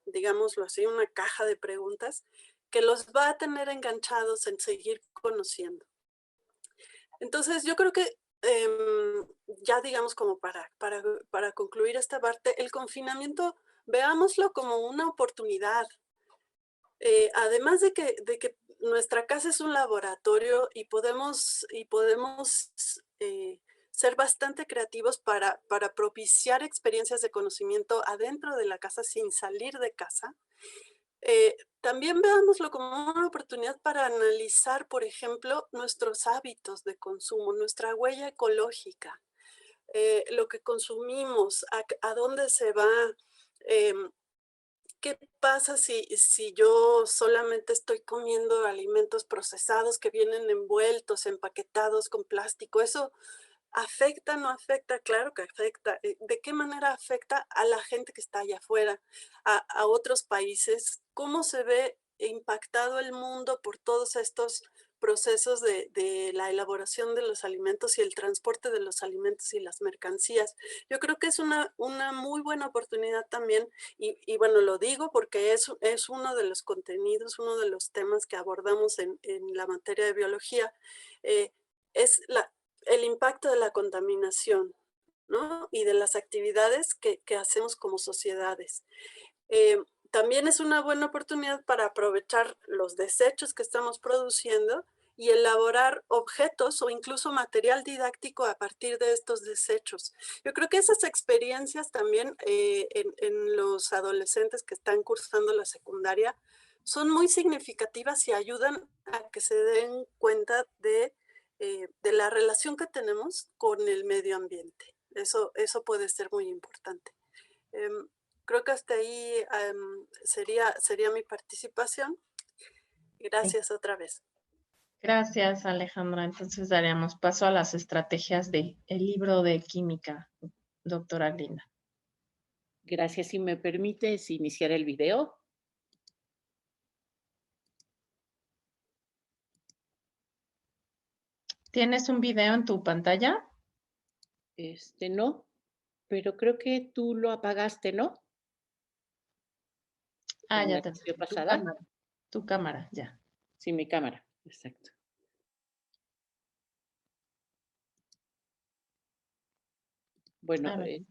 digámoslo así, una caja de preguntas que los va a tener enganchados en seguir conociendo. Entonces, yo creo que ya digamos como para concluir esta parte, el confinamiento, veámoslo como una oportunidad. Además de que nuestra casa es un laboratorio y podemos ser bastante creativos para propiciar experiencias de conocimiento adentro de la casa sin salir de casa. También veámoslo como una oportunidad para analizar, por ejemplo, nuestros hábitos de consumo, nuestra huella ecológica, lo que consumimos, a dónde se va. ¿Qué pasa si yo solamente estoy comiendo alimentos procesados que vienen envueltos, empaquetados con plástico? ¿Eso afecta, no afecta? Claro que afecta. ¿De qué manera afecta a la gente que está allá afuera, a otros países? ¿Cómo se ve impactado el mundo por todos estos procesos de la elaboración de los alimentos y el transporte de los alimentos y las mercancías. Yo creo que es una muy buena oportunidad también, y bueno, lo digo porque es uno de los contenidos, uno de los temas que abordamos en la materia de biología, es el impacto de la contaminación, ¿no? Y de las actividades que hacemos como sociedades. También es una buena oportunidad para aprovechar los desechos que estamos produciendo y elaborar objetos o incluso material didáctico a partir de estos desechos. Yo creo que esas experiencias también en los adolescentes que están cursando la secundaria son muy significativas y ayudan a que se den cuenta de la relación que tenemos con el medio ambiente. Eso puede ser muy importante. Creo que hasta ahí sería mi participación. Gracias otra vez. Gracias, Alejandra. Entonces daríamos paso a las estrategias del libro de química, doctora Linda. Gracias. Si me permites iniciar el video. ¿Tienes un video en tu pantalla? No, pero creo que tú lo apagaste, ¿no? Ah, En ya la te sesión veo. pasada. Tu cámara, ya. Sí, mi cámara, exacto. Bueno, A ver.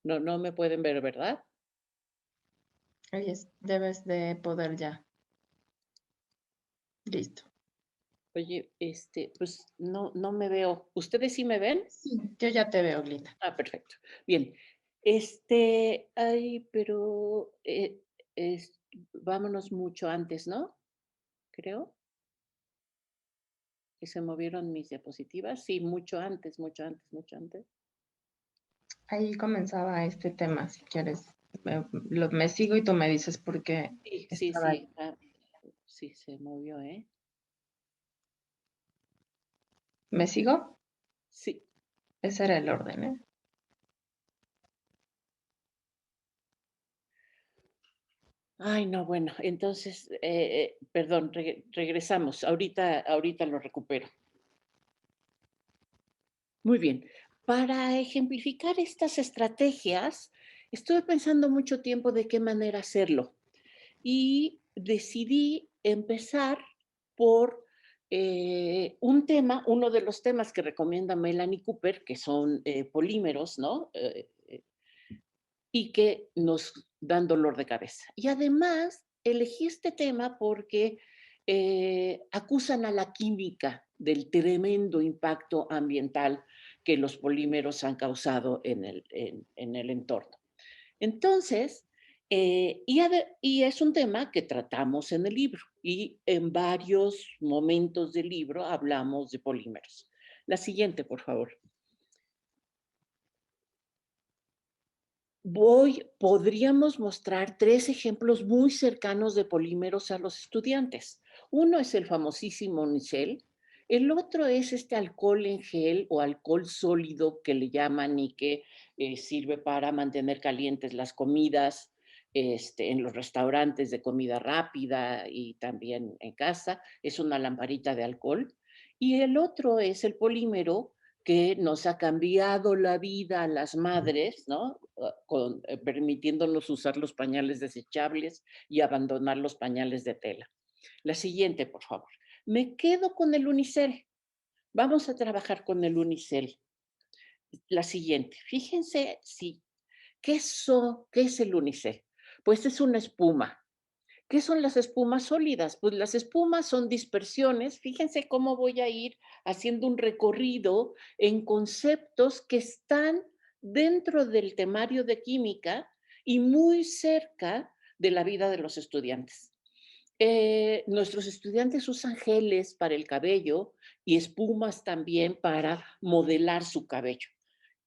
no me pueden ver, ¿verdad? Ahí debes de poder ya. Listo. Oye, pues no me veo. ¿Ustedes sí me ven? Sí, yo ya te veo, Linda. Ah, perfecto. Bien. Pero vámonos mucho antes, ¿no? Creo que se movieron mis diapositivas. Sí, mucho antes, mucho antes, mucho antes. Ahí comenzaba este tema, si quieres. Me sigo y tú me dices por qué Sí, estaba ahí. sí, se movió, ¿eh? ¿Me sigo? Sí. Ese era el orden, ¿eh? Ay, no, bueno, entonces, perdón, regresamos. Ahorita lo recupero. Muy bien. Para ejemplificar estas estrategias, estuve pensando mucho tiempo de qué manera hacerlo y decidí empezar por uno de los temas que recomienda Melanie Cooper, que son polímeros, ¿no? Y que nos dan dolor de cabeza. Y además elegí este tema porque acusan a la química del tremendo impacto ambiental que los polímeros han causado en el entorno. Entonces, y es un tema que tratamos en el libro y en varios momentos del libro hablamos de polímeros. La siguiente, por favor. Podríamos mostrar 3 ejemplos muy cercanos de polímeros a los estudiantes. Uno es el famosísimo unicel, el otro es este alcohol en gel o alcohol sólido que le llaman y que sirve para mantener calientes las comidas en los restaurantes de comida rápida y también en casa. Es una lamparita de alcohol. Y el otro es el polímero que nos ha cambiado la vida a las madres, ¿no? Permitiéndonos usar los pañales desechables y abandonar los pañales de tela. La siguiente, por favor. Me quedo con el unicel. Vamos a trabajar con el unicel. La siguiente. Fíjense, ¿qué es el unicel? Pues es una espuma. ¿Qué son las espumas sólidas? Pues las espumas son dispersiones. Fíjense cómo voy a ir haciendo un recorrido en conceptos que están dentro del temario de química y muy cerca de la vida de los estudiantes. Nuestros estudiantes usan geles para el cabello y espumas también para modelar su cabello.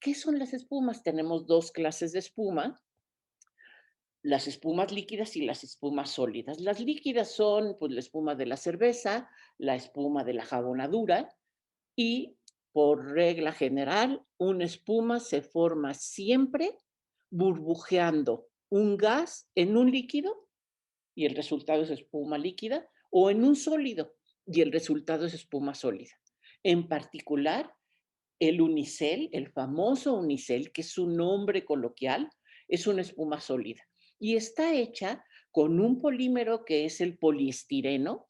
¿Qué son las espumas? Tenemos 2 clases de espuma, las espumas líquidas y las espumas sólidas. Las líquidas son pues, la espuma de la cerveza, la espuma de la jabonadura y por regla general, una espuma se forma siempre burbujeando un gas en un líquido y el resultado es espuma líquida, o en un sólido y el resultado es espuma sólida. En particular, el unicel, el famoso unicel, que es su nombre coloquial, es una espuma sólida y está hecha con un polímero que es el poliestireno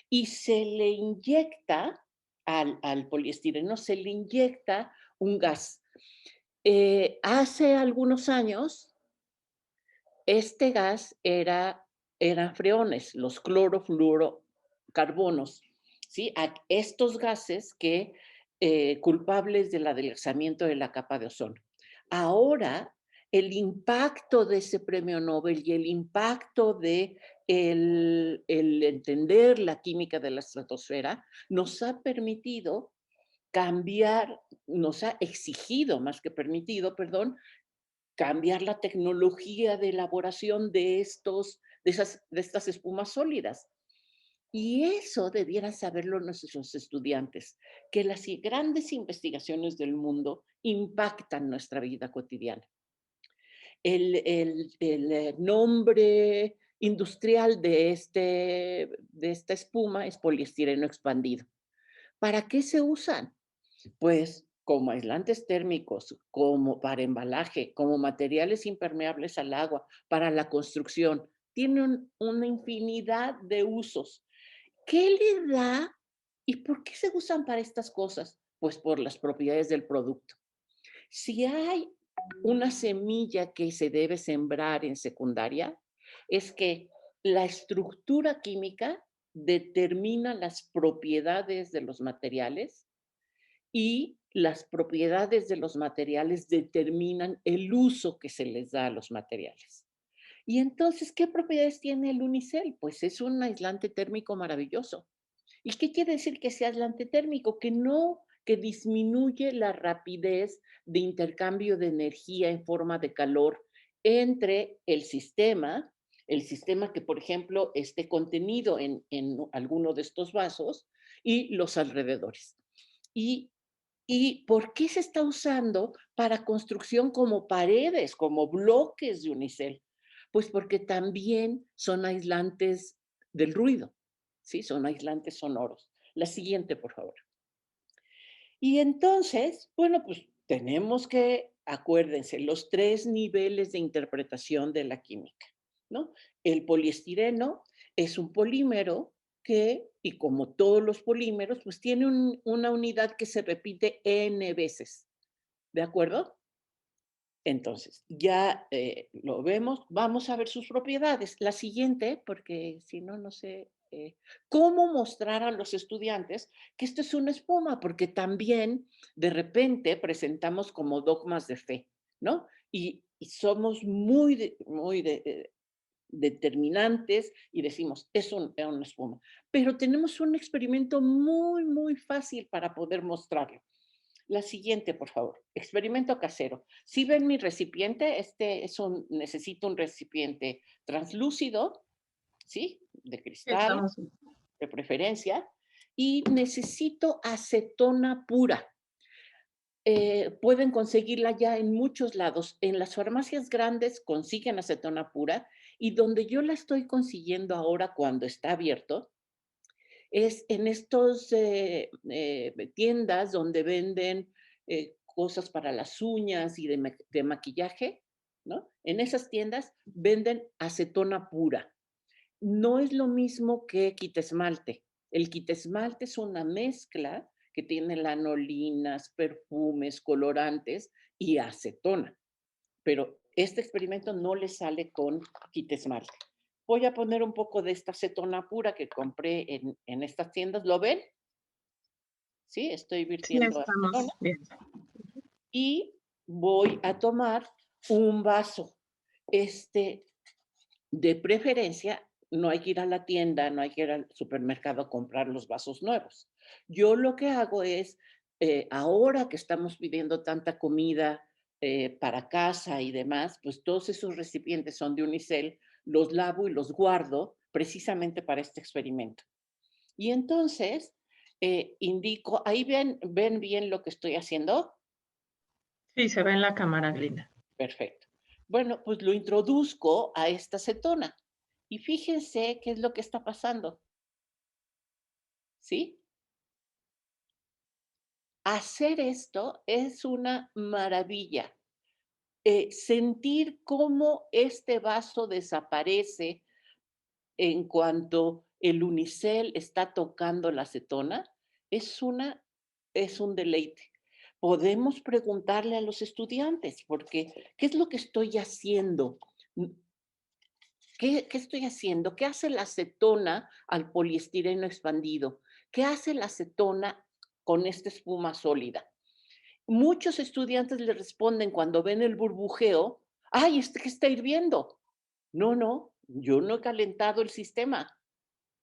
y se le inyecta al poliestireno, se le inyecta un gas. Hace algunos años, este gas eran freones, los clorofluorocarbonos, ¿sí? Estos gases que culpables del adelgazamiento de la capa de ozono. Ahora, el impacto de ese premio Nobel y el impacto de el entender la química de la estratosfera nos ha permitido cambiar, nos ha exigido, más que permitido, perdón, cambiar la tecnología de elaboración de estas espumas sólidas. Y eso debieran saberlo nuestros estudiantes, que las grandes investigaciones del mundo impactan nuestra vida cotidiana. El nombre industrial de esta espuma es poliestireno expandido. ¿Para qué se usan? Pues como aislantes térmicos, como para embalaje, como materiales impermeables al agua, para la construcción. Tienen una infinidad de usos. ¿Qué le da y por qué se usan para estas cosas? Pues por las propiedades del producto. Si hay una semilla que se debe sembrar en secundaria, es que la estructura química determina las propiedades de los materiales y las propiedades de los materiales determinan el uso que se les da a los materiales. Y entonces, ¿qué propiedades tiene el unicel? Pues es un aislante térmico maravilloso. ¿Y qué quiere decir que sea aislante térmico? Que disminuye la rapidez de intercambio de energía en forma de calor entre el sistema que, por ejemplo, esté contenido en alguno de estos vasos y los alrededores. Y ¿Y por qué se está usando para construcción como paredes, como bloques de unicel? Pues porque también son aislantes del ruido, ¿sí? Son aislantes sonoros. La siguiente, por favor. Y entonces, bueno, pues tenemos que, acuérdense, los 3 niveles de interpretación de la química, ¿no? El poliestireno es un polímero que, y como todos los polímeros, pues tiene una unidad que se repite N veces, ¿de acuerdo? Entonces, ya lo vemos, vamos a ver sus propiedades. La siguiente, porque si no, no sé, cómo mostrar a los estudiantes que esto es una espuma, porque también de repente presentamos como dogmas de fe, ¿no? Y somos determinantes y decimos, es una espuma. Pero tenemos un experimento muy fácil para poder mostrarlo. La siguiente, por favor. Experimento casero. Si ven mi recipiente, necesito un recipiente translúcido, ¿sí? De cristal, Estamos de preferencia, y necesito acetona pura. Pueden conseguirla ya en muchos lados. En las farmacias grandes consiguen acetona pura y donde yo la estoy consiguiendo ahora cuando está abierto es en estos tiendas donde venden cosas para las uñas y de maquillaje, ¿no? En esas tiendas venden acetona pura. No es lo mismo que quitesmalte. El quitesmalte es una mezcla que tiene lanolinas, perfumes, colorantes y acetona. Pero este experimento no le sale con quitesmalte. Voy a poner un poco de esta acetona pura que compré en estas tiendas. ¿Lo ven? Sí, estoy Sí, virtiendo estamos acetona. bien. Y voy a tomar un vaso. De preferencia, no hay que ir a la tienda, no hay que ir al supermercado a comprar los vasos nuevos. Yo lo que hago es, ahora que estamos pidiendo tanta comida para casa y demás, pues todos esos recipientes son de unicel, los lavo y los guardo precisamente para este experimento. Y entonces, indico, ahí ven bien lo que estoy haciendo. Sí, se ve en la cámara, Glinda. Perfecto. Bueno, pues lo introduzco a esta acetona. Y fíjense qué es lo que está pasando, ¿sí? Hacer esto es una maravilla. Sentir cómo este vaso desaparece en cuanto el unicel está tocando la acetona, es una es un deleite. Podemos preguntarle a los estudiantes, porque, ¿qué es lo que estoy haciendo? ¿Qué estoy haciendo? ¿Qué hace la acetona al poliestireno expandido? ¿Qué hace la acetona con esta espuma sólida? Muchos estudiantes le responden cuando ven el burbujeo: "Ay, que está hirviendo". No, no, yo no he calentado el sistema.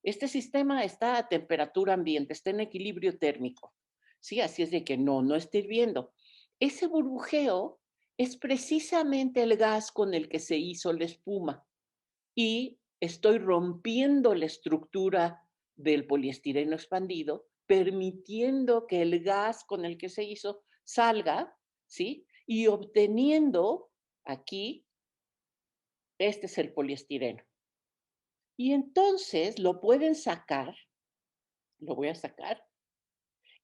Este sistema está a temperatura ambiente, está en equilibrio térmico. Sí, así es de que no, no está hirviendo. Ese burbujeo es precisamente el gas con el que se hizo la espuma y estoy rompiendo la estructura del poliestireno expandido, permitiendo que el gas con el que se hizo salga, ¿sí? Y obteniendo aquí, este es el poliestireno. Y entonces lo pueden sacar, lo voy a sacar,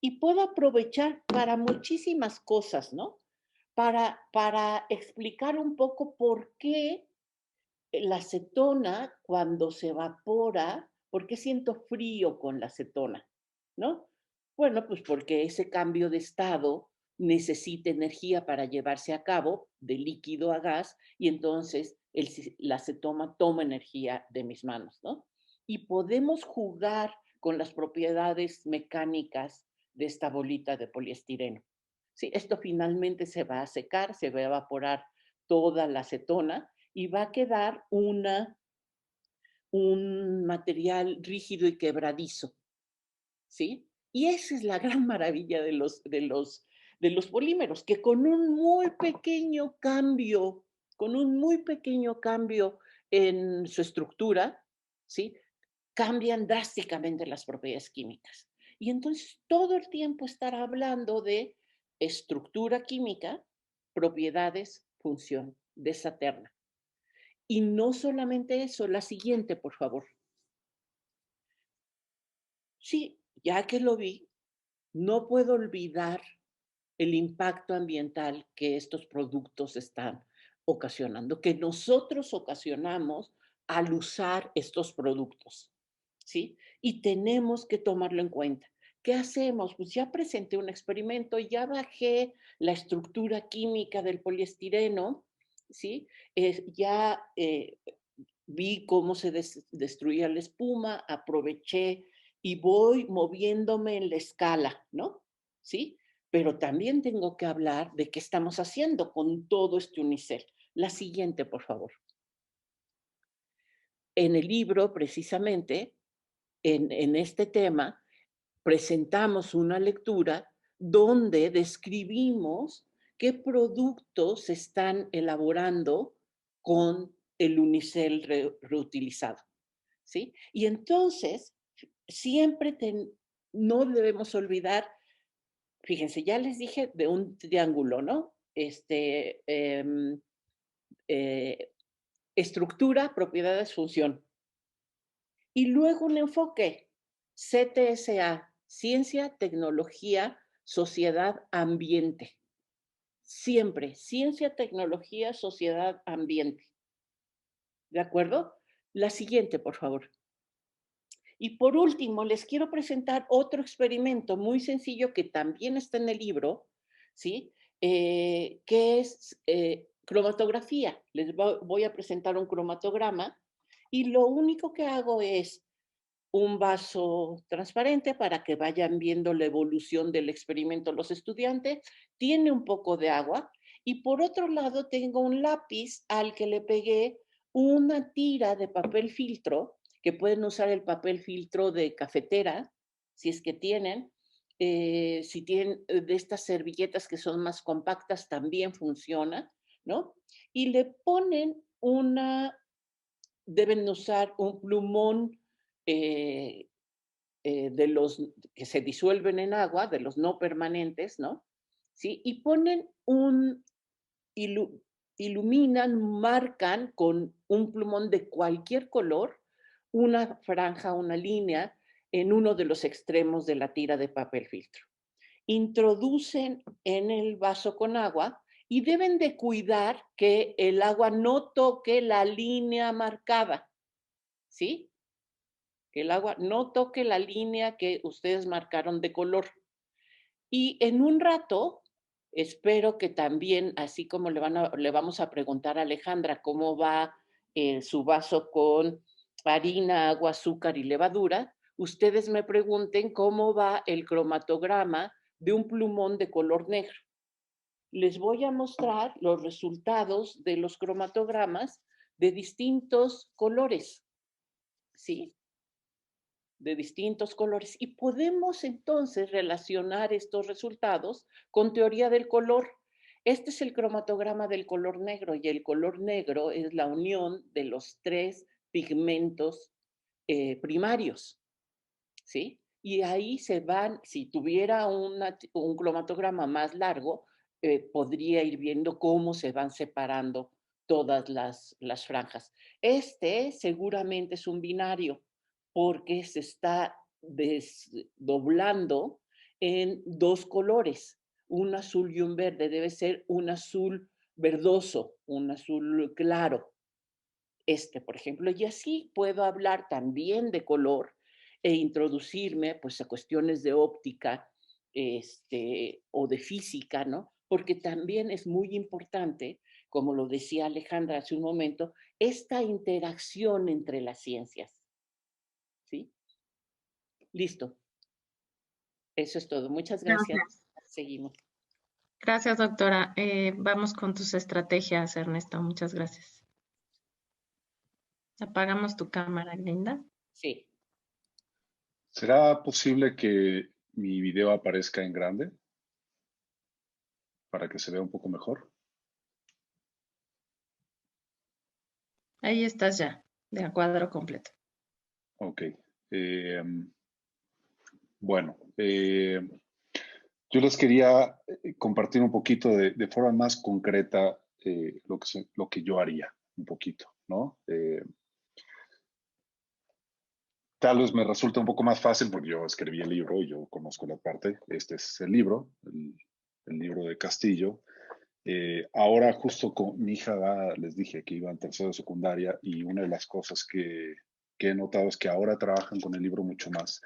y puedo aprovechar para muchísimas cosas, ¿no? Para explicar un poco por qué la acetona, cuando se evapora, ¿por qué siento frío con la acetona? ¿No? Bueno, pues porque ese cambio de estado necesita energía para llevarse a cabo, de líquido a gas, y entonces la acetona toma energía de mis manos, ¿no? Y podemos jugar con las propiedades mecánicas de esta bolita de poliestireno. Sí, esto finalmente se va a secar, se va a evaporar toda la acetona y va a quedar un material rígido y quebradizo, ¿sí? Y esa es la gran maravilla de los polímeros, que con un muy pequeño cambio en su estructura, ¿sí? Cambian drásticamente las propiedades químicas. Y entonces todo el tiempo estar hablando de estructura química, propiedades, función, de esa terna. Y no solamente eso, la siguiente, por favor. Sí, ya que lo vi, no puedo olvidar el impacto ambiental que estos productos están ocasionando, que nosotros ocasionamos al usar estos productos, ¿sí? Y tenemos que tomarlo en cuenta. ¿Qué hacemos? Pues ya presenté un experimento, ya bajé la estructura química del poliestireno, ¿sí? Vi cómo se destruía la espuma, aproveché y voy moviéndome en la escala, ¿no? ¿Sí? Pero también tengo que hablar de qué estamos haciendo con todo este unicel. La siguiente, por favor. En el libro, precisamente, en este tema, presentamos una lectura donde describimos qué productos se están elaborando con el unicel reutilizado, ¿sí? Y entonces, siempre no debemos olvidar, fíjense, ya les dije de un triángulo, ¿no? Eh, estructura, propiedades, función. Y luego un enfoque, CTSA, ciencia, tecnología, sociedad, ambiente. Siempre, ciencia, tecnología, sociedad, ambiente. ¿De acuerdo? La siguiente, por favor. Y por último, les quiero presentar otro experimento muy sencillo que también está en el libro, ¿sí? Que es cromatografía. Les voy a presentar un cromatograma y lo único que hago es un vaso transparente para que vayan viendo la evolución del experimento los estudiantes, tiene un poco de agua y por otro lado tengo un lápiz al que le pegué una tira de papel filtro, que pueden usar el papel filtro de cafetera, si es que tienen. Si tienen de estas servilletas que son más compactas, también funciona, ¿no? Y le ponen deben usar un plumón eh, de los que se disuelven en agua, de los no permanentes, ¿no? ¿Sí? Y ponen iluminan, marcan con un plumón de cualquier color una franja, una línea en uno de los extremos de la tira de papel filtro. Introducen en el vaso con agua y deben de cuidar que el agua no toque la línea marcada, ¿sí? Que el agua no toque la línea que ustedes marcaron de color. Y en un rato, espero que también, así como le vamos a preguntar a Alejandra cómo va su vaso con harina, agua, azúcar y levadura, ustedes me pregunten cómo va el cromatograma de un plumón de color negro. Les voy a mostrar los resultados de los cromatogramas de distintos colores, ¿sí? De distintos colores. Y podemos entonces relacionar estos resultados con teoría del color. Este es el cromatograma del color negro y el color negro es la unión de los 3 pigmentos primarios, ¿sí? Y ahí se van, si tuviera un cromatograma más largo, podría ir viendo cómo se van separando todas las franjas. Este seguramente es un binario porque se está desdoblando en 2 colores, un azul y un verde. Debe ser un azul verdoso, un azul claro. Por ejemplo, y así puedo hablar también de color e introducirme pues a cuestiones de óptica o de física, ¿no? Porque también es muy importante, como lo decía Alejandra hace un momento, esta interacción entre las ciencias, ¿sí? Listo. Eso es todo. Muchas gracias. Gracias. Seguimos. Gracias, doctora. Vamos con tus estrategias, Ernesto. Muchas gracias. Apagamos tu cámara, Linda. Sí. ¿Será posible que mi video aparezca en grande para que se vea un poco mejor? Ahí estás ya, de a cuadro completo. Ok. Bueno, yo les quería compartir un poquito de forma más concreta lo que yo haría, un poquito, ¿no? Tal vez me resulta un poco más fácil porque yo escribí el libro y yo conozco la parte. Este es el libro, el libro de Castillo. Ahora justo con mi hija les dije que iba en tercero de secundaria y una de las cosas que he notado es que ahora trabajan con el libro mucho más.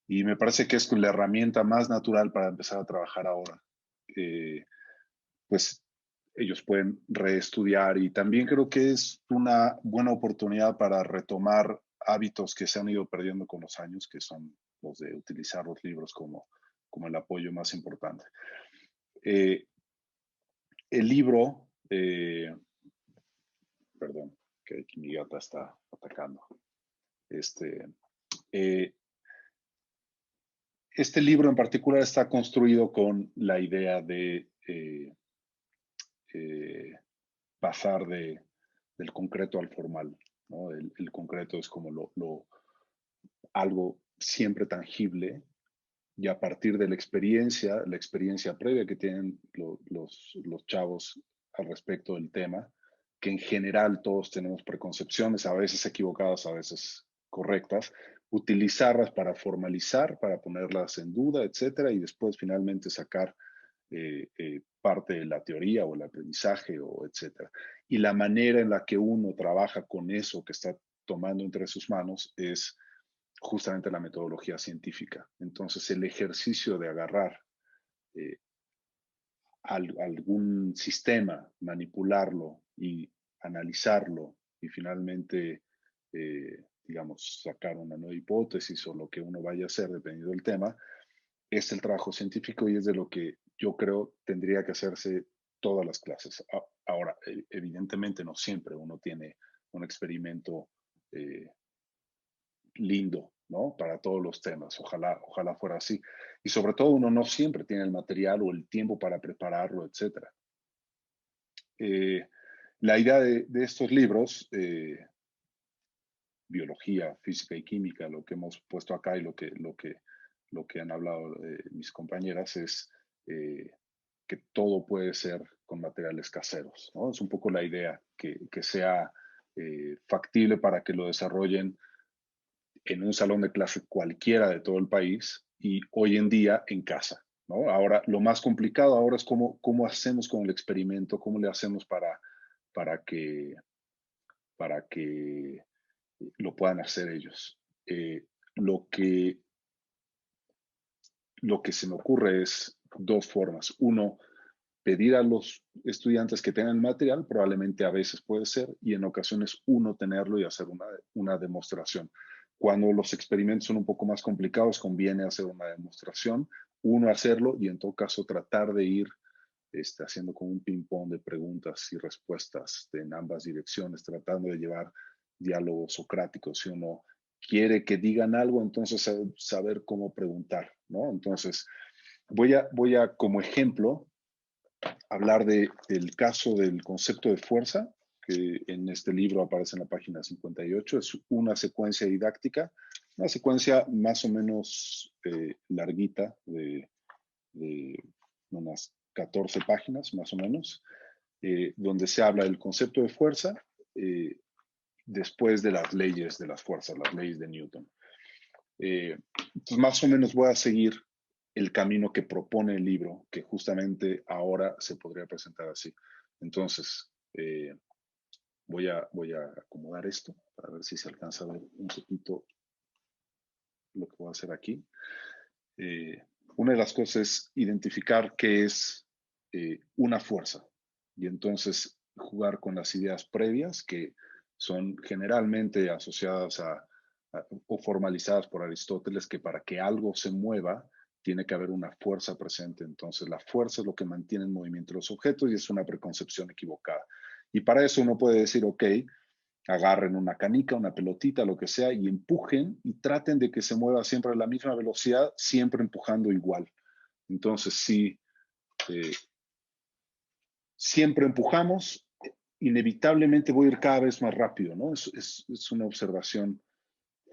Y me parece que es la herramienta más natural para empezar a trabajar ahora. Pues ellos pueden reestudiar y también creo que es una buena oportunidad para retomar hábitos que se han ido perdiendo con los años, que son los de utilizar los libros como el apoyo más importante. El libro, perdón, que aquí mi gata está atacando. Eh, este libro en particular está construido con la idea de pasar del concreto al formal, ¿no? El concreto es como algo siempre tangible y a partir de la experiencia previa que tienen los chavos al respecto del tema, que en general todos tenemos preconcepciones, a veces equivocadas, a veces correctas, utilizarlas para formalizar, para ponerlas en duda, etcétera, y después finalmente sacar parte de la teoría o el aprendizaje, o etcétera. Y la manera en la que uno trabaja con eso que está tomando entre sus manos es justamente la metodología científica. Entonces, el ejercicio de agarrar algún sistema, manipularlo y analizarlo y finalmente, digamos, sacar una nueva hipótesis o lo que uno vaya a hacer dependiendo del tema, es el trabajo científico y es de lo que yo creo tendría que hacerse todas las clases. Ahora, evidentemente no siempre uno tiene un experimento lindo, ¿no? Para todos los temas. Ojalá fuera así. Y sobre todo uno no siempre tiene el material o el tiempo para prepararlo, etcétera. La idea de estos libros, biología, física y química, lo que hemos puesto acá y lo que han hablado mis compañeras es que todo puede ser con materiales caseros, ¿no? Es un poco la idea, que sea factible para que lo desarrollen en un salón de clase cualquiera de todo el país y hoy en día en casa, ¿no? Ahora, lo más complicado ahora es cómo hacemos con el experimento, cómo le hacemos para que, para que lo puedan hacer ellos. Lo que se me ocurre es dos formas. Uno, pedir a los estudiantes que tengan material, probablemente a veces puede ser, y en ocasiones uno tenerlo y hacer una demostración. Cuando los experimentos son un poco más complicados, conviene hacer una demostración, uno hacerlo y en todo caso tratar de ir haciendo como un ping-pong de preguntas y respuestas en ambas direcciones, tratando de llevar diálogos socráticos. Si uno quiere que digan algo, entonces saber cómo preguntar, ¿no? Entonces, voy a como ejemplo, hablar del caso del concepto de fuerza, que en este libro aparece en la página 58. Es una secuencia didáctica, una secuencia más o menos larguita, de unas 14 páginas más o menos, donde se habla del concepto de fuerza después de las leyes de las fuerzas, las leyes de Newton. Entonces, más o menos voy a seguir el camino que propone el libro, que justamente ahora se podría presentar así. Entonces, voy a acomodar esto para ver si se alcanza a ver un poquito lo que voy a hacer aquí. Una de las cosas es identificar qué es una fuerza y entonces jugar con las ideas previas que son generalmente asociadas o formalizadas por Aristóteles, que para que algo se mueva tiene que haber una fuerza presente. Entonces la fuerza es lo que mantiene en movimiento los objetos y es una preconcepción equivocada. Y para eso uno puede decir, ok, agarren una canica, una pelotita, lo que sea, y empujen y traten de que se mueva siempre a la misma velocidad, siempre empujando igual. Entonces, si siempre empujamos, inevitablemente voy a ir cada vez más rápido, ¿no? Es una observación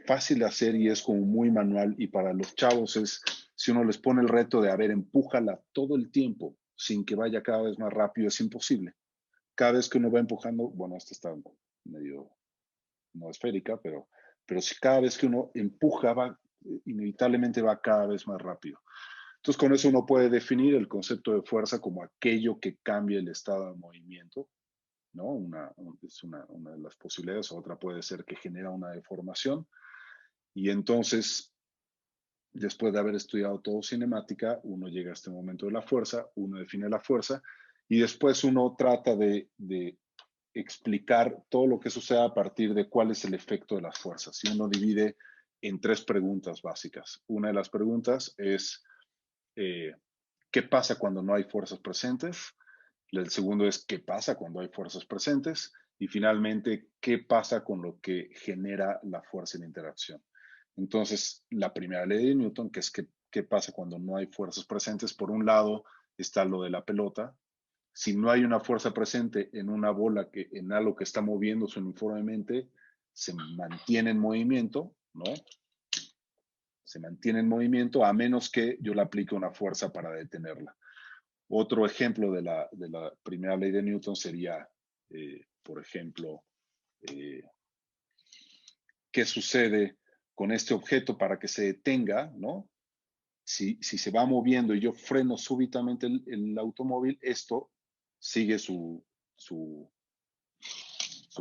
fácil de hacer y es como muy manual, y para los chavos es, si uno les pone el reto de, a ver, empújala todo el tiempo sin que vaya cada vez más rápido, es imposible. Cada vez que uno va empujando, bueno, esta está medio no esférica, pero si cada vez que uno empuja, inevitablemente va cada vez más rápido. Entonces, con eso uno puede definir el concepto de fuerza como aquello que cambia el estado de movimiento, ¿no? Es una de las posibilidades. Otra puede ser que genera una deformación. Y entonces, después de haber estudiado todo cinemática, uno llega a este momento de la fuerza, uno define la fuerza, y después uno trata de explicar todo lo que sucede a partir de cuál es el efecto de las fuerzas. Y uno divide en tres preguntas básicas. Una de las preguntas es, ¿qué pasa cuando no hay fuerzas presentes? El segundo es, ¿qué pasa cuando hay fuerzas presentes? Y finalmente, ¿qué pasa con lo que genera la fuerza en interacción? Entonces, la primera ley de Newton, que es qué pasa cuando no hay fuerzas presentes, por un lado está lo de la pelota. Si no hay una fuerza presente en una bola, en algo que está moviéndose uniformemente, se mantiene en movimiento, ¿no? Se mantiene en movimiento a menos que yo le aplique una fuerza para detenerla. Otro ejemplo de la primera ley de Newton sería, por ejemplo, ¿qué sucede con este objeto para que se detenga, ¿no? Si se va moviendo y yo freno súbitamente el automóvil, esto sigue su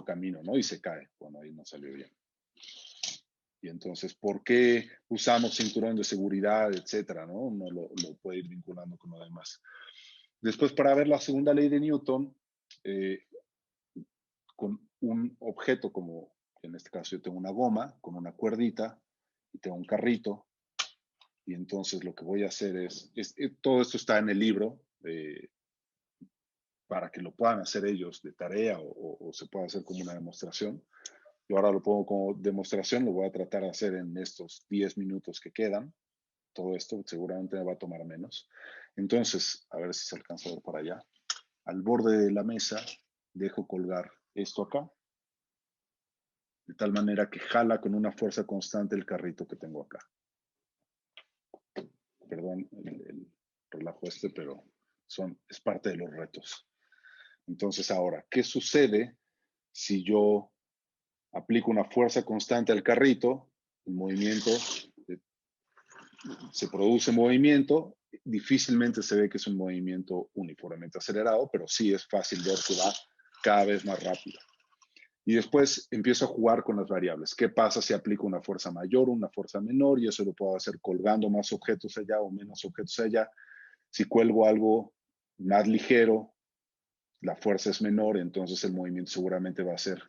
camino, ¿no? Y se cae. Bueno, ahí no salió bien. Y entonces, ¿por qué usamos cinturón de seguridad, etcétera, ¿no? Uno lo puede ir vinculando con lo demás. Después, para ver la segunda ley de Newton, con un objeto como, en este caso yo tengo una goma, con una cuerdita, y tengo un carrito, y entonces lo que voy a hacer es todo esto está en el libro, para que lo puedan hacer ellos de tarea o se pueda hacer como una demostración. Yo ahora lo pongo como demostración, lo voy a tratar de hacer en estos 10 minutos que quedan. Todo esto seguramente me va a tomar menos. Entonces, a ver si se alcanza a ver por allá. Al borde de la mesa dejo colgar esto acá, de tal manera que jala con una fuerza constante el carrito que tengo acá. Perdón el relajo pero es parte de los retos. Entonces ahora, ¿qué sucede si yo aplico una fuerza constante al carrito? El movimiento, se produce movimiento, difícilmente se ve que es un movimiento uniformemente acelerado, pero sí es fácil ver que va cada vez más rápido. Y después empiezo a jugar con las variables. ¿Qué pasa si aplico una fuerza mayor o una fuerza menor? Y eso lo puedo hacer colgando más objetos allá o menos objetos allá. Si cuelgo algo más ligero, la fuerza es menor, entonces el movimiento seguramente va a ser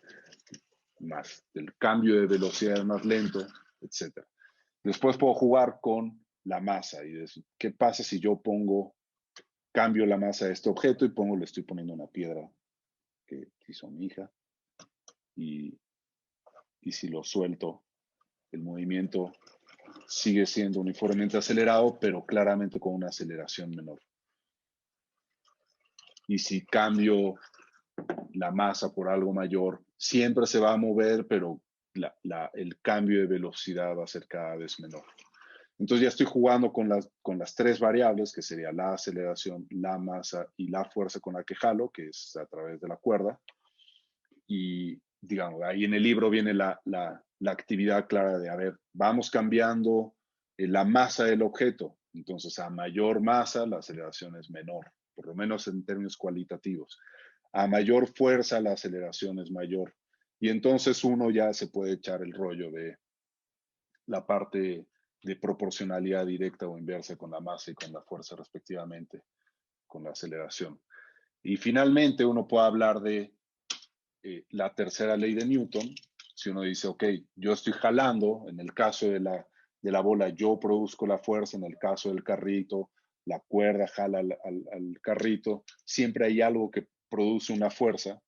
más. El cambio de velocidad es más lento, etc. Después puedo jugar con la masa y decir, ¿qué pasa si yo cambio la masa de este objeto y le estoy poniendo una piedra que hizo mi hija? Y si lo suelto, el movimiento sigue siendo uniformemente acelerado, pero claramente con una aceleración menor. Y si cambio la masa por algo mayor, siempre se va a mover, pero el cambio de velocidad va a ser cada vez menor. Entonces ya estoy jugando con las tres variables, que sería la aceleración, la masa y la fuerza con la que jalo, que es a través de la cuerda. Y digamos, ahí en el libro viene la actividad clara de, a ver, vamos cambiando la masa del objeto. Entonces, a mayor masa, la aceleración es menor, por lo menos en términos cualitativos. A mayor fuerza, la aceleración es mayor. Y entonces uno ya se puede echar el rollo de la parte de proporcionalidad directa o inversa con la masa y con la fuerza respectivamente, con la aceleración. Y finalmente uno puede hablar de la tercera ley de Newton. Si uno dice, ok, yo estoy jalando, en el caso de la bola yo produzco la fuerza, en el caso del carrito, la cuerda jala al carrito, siempre hay algo que produce una fuerza.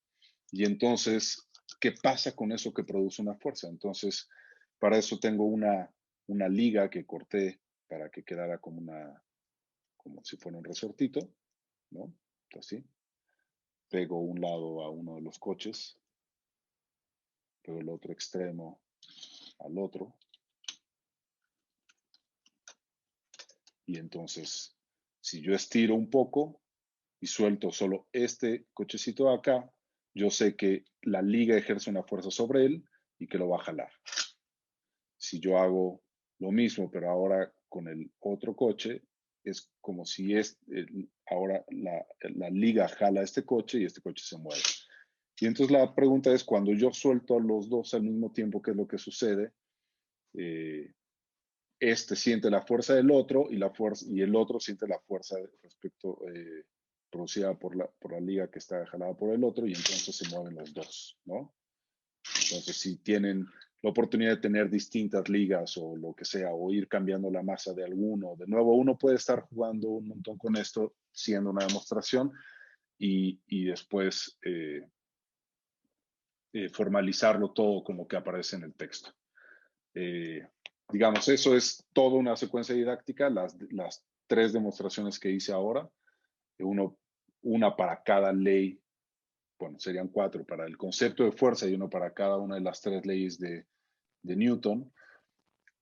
Y entonces, ¿qué pasa con eso que produce una fuerza? Entonces, para eso tengo una liga que corté para que quedara como si fuera un resortito, ¿no? Así. Pego un lado a uno de los coches, pego el otro extremo al otro. Y entonces, si yo estiro un poco y suelto solo este cochecito de acá, yo sé que la liga ejerce una fuerza sobre él y que lo va a jalar. Si yo hago lo mismo, pero ahora con el otro coche, es como si ahora la liga jala este coche y este coche se mueve. Y entonces la pregunta es, cuando yo suelto a los dos al mismo tiempo, ¿qué es lo que sucede? Este siente la fuerza del otro y el otro siente la fuerza producida por la liga que está jalada por el otro, y entonces se mueven los dos, ¿no? Entonces, si tienen la oportunidad de tener distintas ligas o lo que sea, o ir cambiando la masa de alguno, de nuevo, uno puede estar jugando un montón con esto, siendo una demostración, y después formalizarlo todo con lo que aparece en el texto. Digamos, eso es toda una secuencia didáctica, las tres demostraciones que hice ahora, una para cada ley, bueno, serían 4 para el concepto de fuerza y uno para cada una de las 3 leyes de Newton,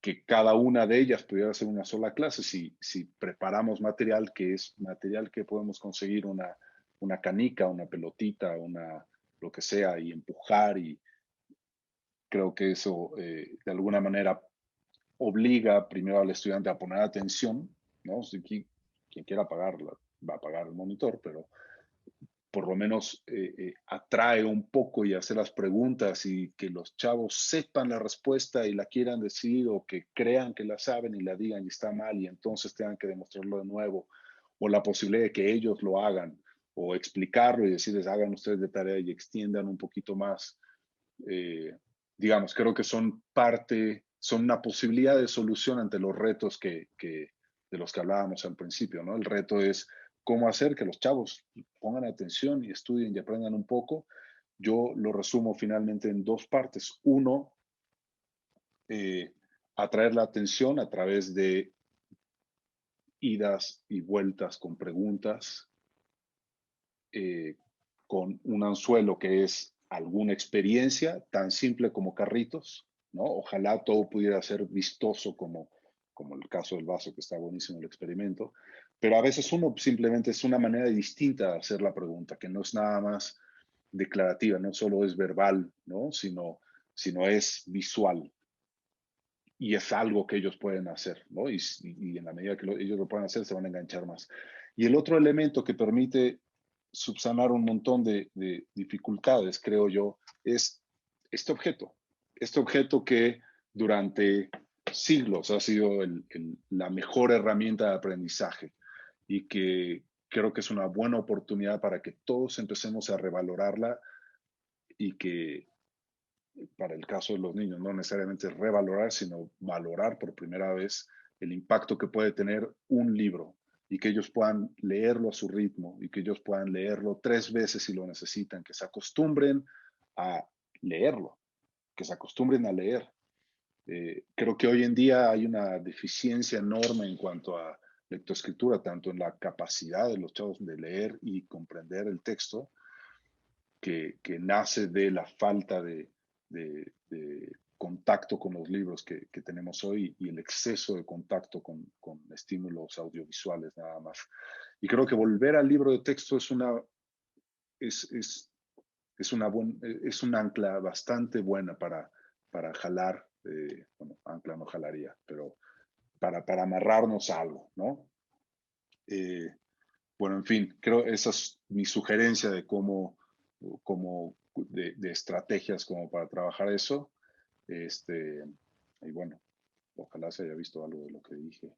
que cada una de ellas pudiera ser una sola clase si preparamos material que es material que podemos conseguir una canica, una pelotita, lo que sea, y empujar, y creo que eso de alguna manera obliga primero al estudiante a poner atención, ¿no? Si quien quiera pagarla va a pagar el monitor, pero por lo menos atrae un poco y hacer las preguntas y que los chavos sepan la respuesta y la quieran decir, o que crean que la saben y la digan y está mal y entonces tengan que demostrarlo de nuevo, o la posibilidad de que ellos lo hagan, o explicarlo y decirles hagan ustedes de tarea y extiendan un poquito más. Digamos, creo que son una posibilidad de solución ante los retos de los que hablábamos al principio, ¿no? El reto es cómo hacer que los chavos pongan atención y estudien y aprendan un poco. Yo lo resumo finalmente en 2 partes. Uno, atraer la atención a través de idas y vueltas con preguntas, con un anzuelo que es alguna experiencia tan simple como carritos, ¿no? Ojalá todo pudiera ser vistoso como el caso del vaso, que está buenísimo el experimento, pero a veces uno simplemente es una manera distinta de hacer la pregunta, que no es nada más declarativa, no solo es verbal, ¿no? Sino es visual. Y es algo que ellos pueden hacer, ¿no? Y en la medida que ellos lo puedan hacer, se van a enganchar más. Y el otro elemento que permite subsanar un montón de dificultades, creo yo, es este objeto. Este objeto que durante siglos ha sido la mejor herramienta de aprendizaje y que creo que es una buena oportunidad para que todos empecemos a revalorarla y que para el caso de los niños, no necesariamente revalorar, sino valorar por primera vez el impacto que puede tener un libro y que ellos puedan leerlo a su ritmo y que ellos puedan leerlo 3 veces si lo necesitan, que se acostumbren a leerlo, que se acostumbren a leer. Creo que hoy en día hay una deficiencia enorme en cuanto a lectoescritura, tanto en la capacidad de los chavos de leer y comprender el texto, que nace de la falta de contacto con los libros que tenemos hoy y el exceso de contacto con estímulos audiovisuales nada más. Y creo que volver al libro de texto es, es, es un ancla bastante buena para jalar, bueno, ancla no jalaría, pero para amarrarnos a algo, ¿no? Eh, bueno, en fin, creo esa es mi sugerencia de de estrategias como para trabajar eso. Y bueno, ojalá se haya visto algo de lo que dije.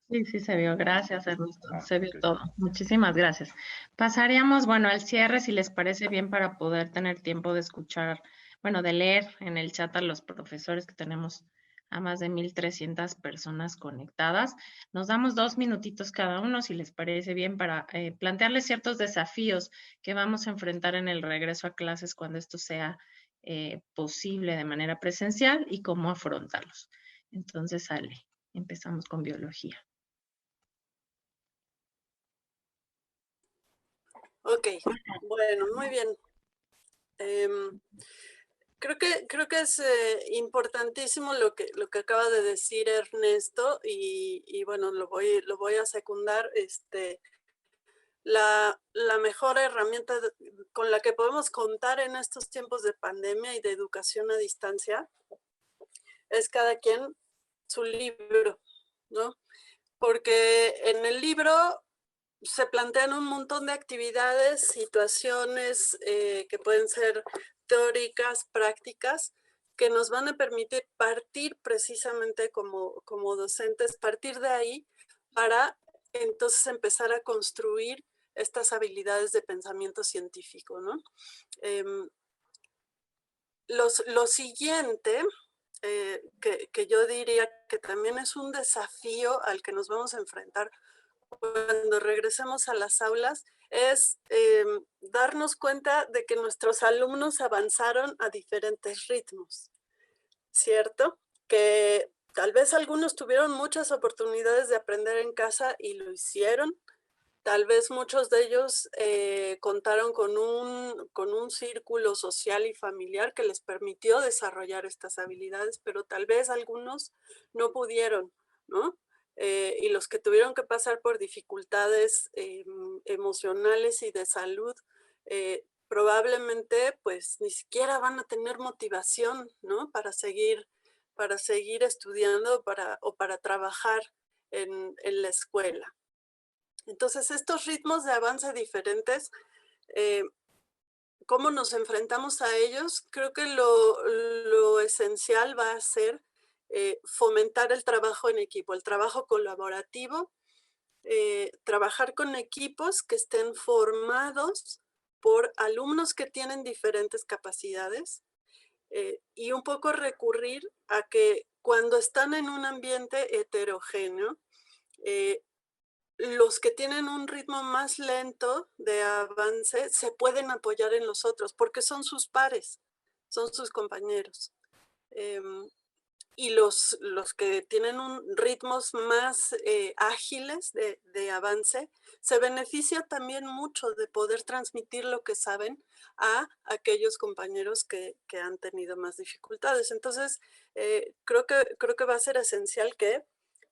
Sí, sí se vio. Gracias, Ernesto. Se vio Ok. todo. Muchísimas gracias. Pasaríamos, bueno, al cierre, si les parece bien, para poder tener tiempo de escuchar, bueno, de leer en el chat a los profesores que tenemos a más de 1,300 personas conectadas. Nos damos 2 minutitos cada uno, si les parece bien, para plantearles ciertos desafíos que vamos a enfrentar en el regreso a clases cuando esto sea posible de manera presencial y cómo afrontarlos. Entonces, Ale, empezamos con biología. Ok, bueno, muy bien. Creo que es importantísimo lo que acaba de decir Ernesto y bueno, lo voy a secundar. La mejor herramienta con la que podemos contar en estos tiempos de pandemia y de educación a distancia es cada quien su libro, ¿no? Porque en el libro se plantean un montón de actividades, situaciones que pueden ser teóricas, prácticas, que nos van a permitir partir precisamente como docentes, partir de ahí para entonces empezar a construir estas habilidades de pensamiento científico, ¿no? Lo siguiente que yo diría que también es un desafío al que nos vamos a enfrentar cuando regresemos a las aulas es darnos cuenta de que nuestros alumnos avanzaron a diferentes ritmos, ¿cierto? Que tal vez algunos tuvieron muchas oportunidades de aprender en casa y lo hicieron. Tal vez muchos de ellos contaron con un círculo social y familiar que les permitió desarrollar estas habilidades, pero tal vez algunos no pudieron, ¿no? Y los que tuvieron que pasar por dificultades emocionales y de salud, probablemente pues ni siquiera van a tener motivación, ¿no? Para seguir estudiando o para trabajar en la escuela. Entonces, estos ritmos de avance diferentes, ¿cómo nos enfrentamos a ellos? Creo que lo esencial va a ser fomentar el trabajo en equipo, el trabajo colaborativo, trabajar con equipos que estén formados por alumnos que tienen diferentes capacidades y un poco recurrir a que cuando están en un ambiente heterogéneo, los que tienen un ritmo más lento de avance se pueden apoyar en los otros porque son sus pares, son sus compañeros. Y los que tienen ritmos más ágiles de avance, se beneficia también mucho de poder transmitir lo que saben a aquellos compañeros que han tenido más dificultades. Entonces, creo que va a ser esencial que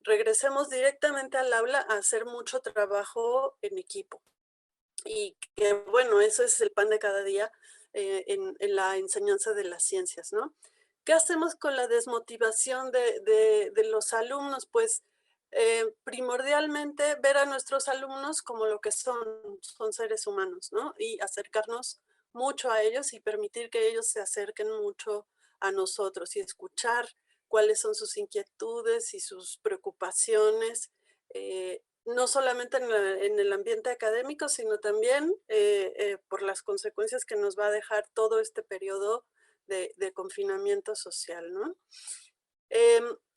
regresemos directamente al aula a hacer mucho trabajo en equipo. Y que, bueno, eso es el pan de cada día en la enseñanza de las ciencias, ¿no? ¿Qué hacemos con la desmotivación de los alumnos? Pues primordialmente ver a nuestros alumnos como lo que son seres humanos, ¿no? Y acercarnos mucho a ellos y permitir que ellos se acerquen mucho a nosotros y escuchar cuáles son sus inquietudes y sus preocupaciones, no solamente en el ambiente académico, sino también por las consecuencias que nos va a dejar todo este periodo de confinamiento social, ¿no?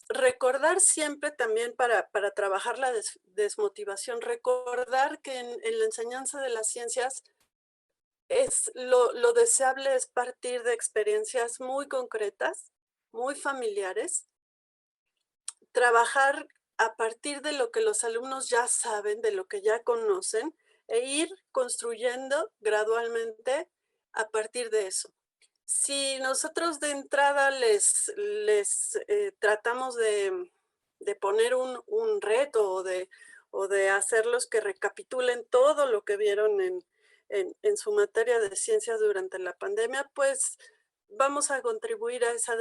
Recordar siempre también para trabajar la desmotivación, recordar que en la enseñanza de las ciencias lo deseable es partir de experiencias muy concretas, muy familiares, trabajar a partir de lo que los alumnos ya saben, de lo que ya conocen, e ir construyendo gradualmente a partir de eso. Si nosotros de entrada les tratamos de poner un reto o de hacerlos que recapitulen todo lo que vieron en su materia de ciencias durante la pandemia, pues vamos a contribuir a esa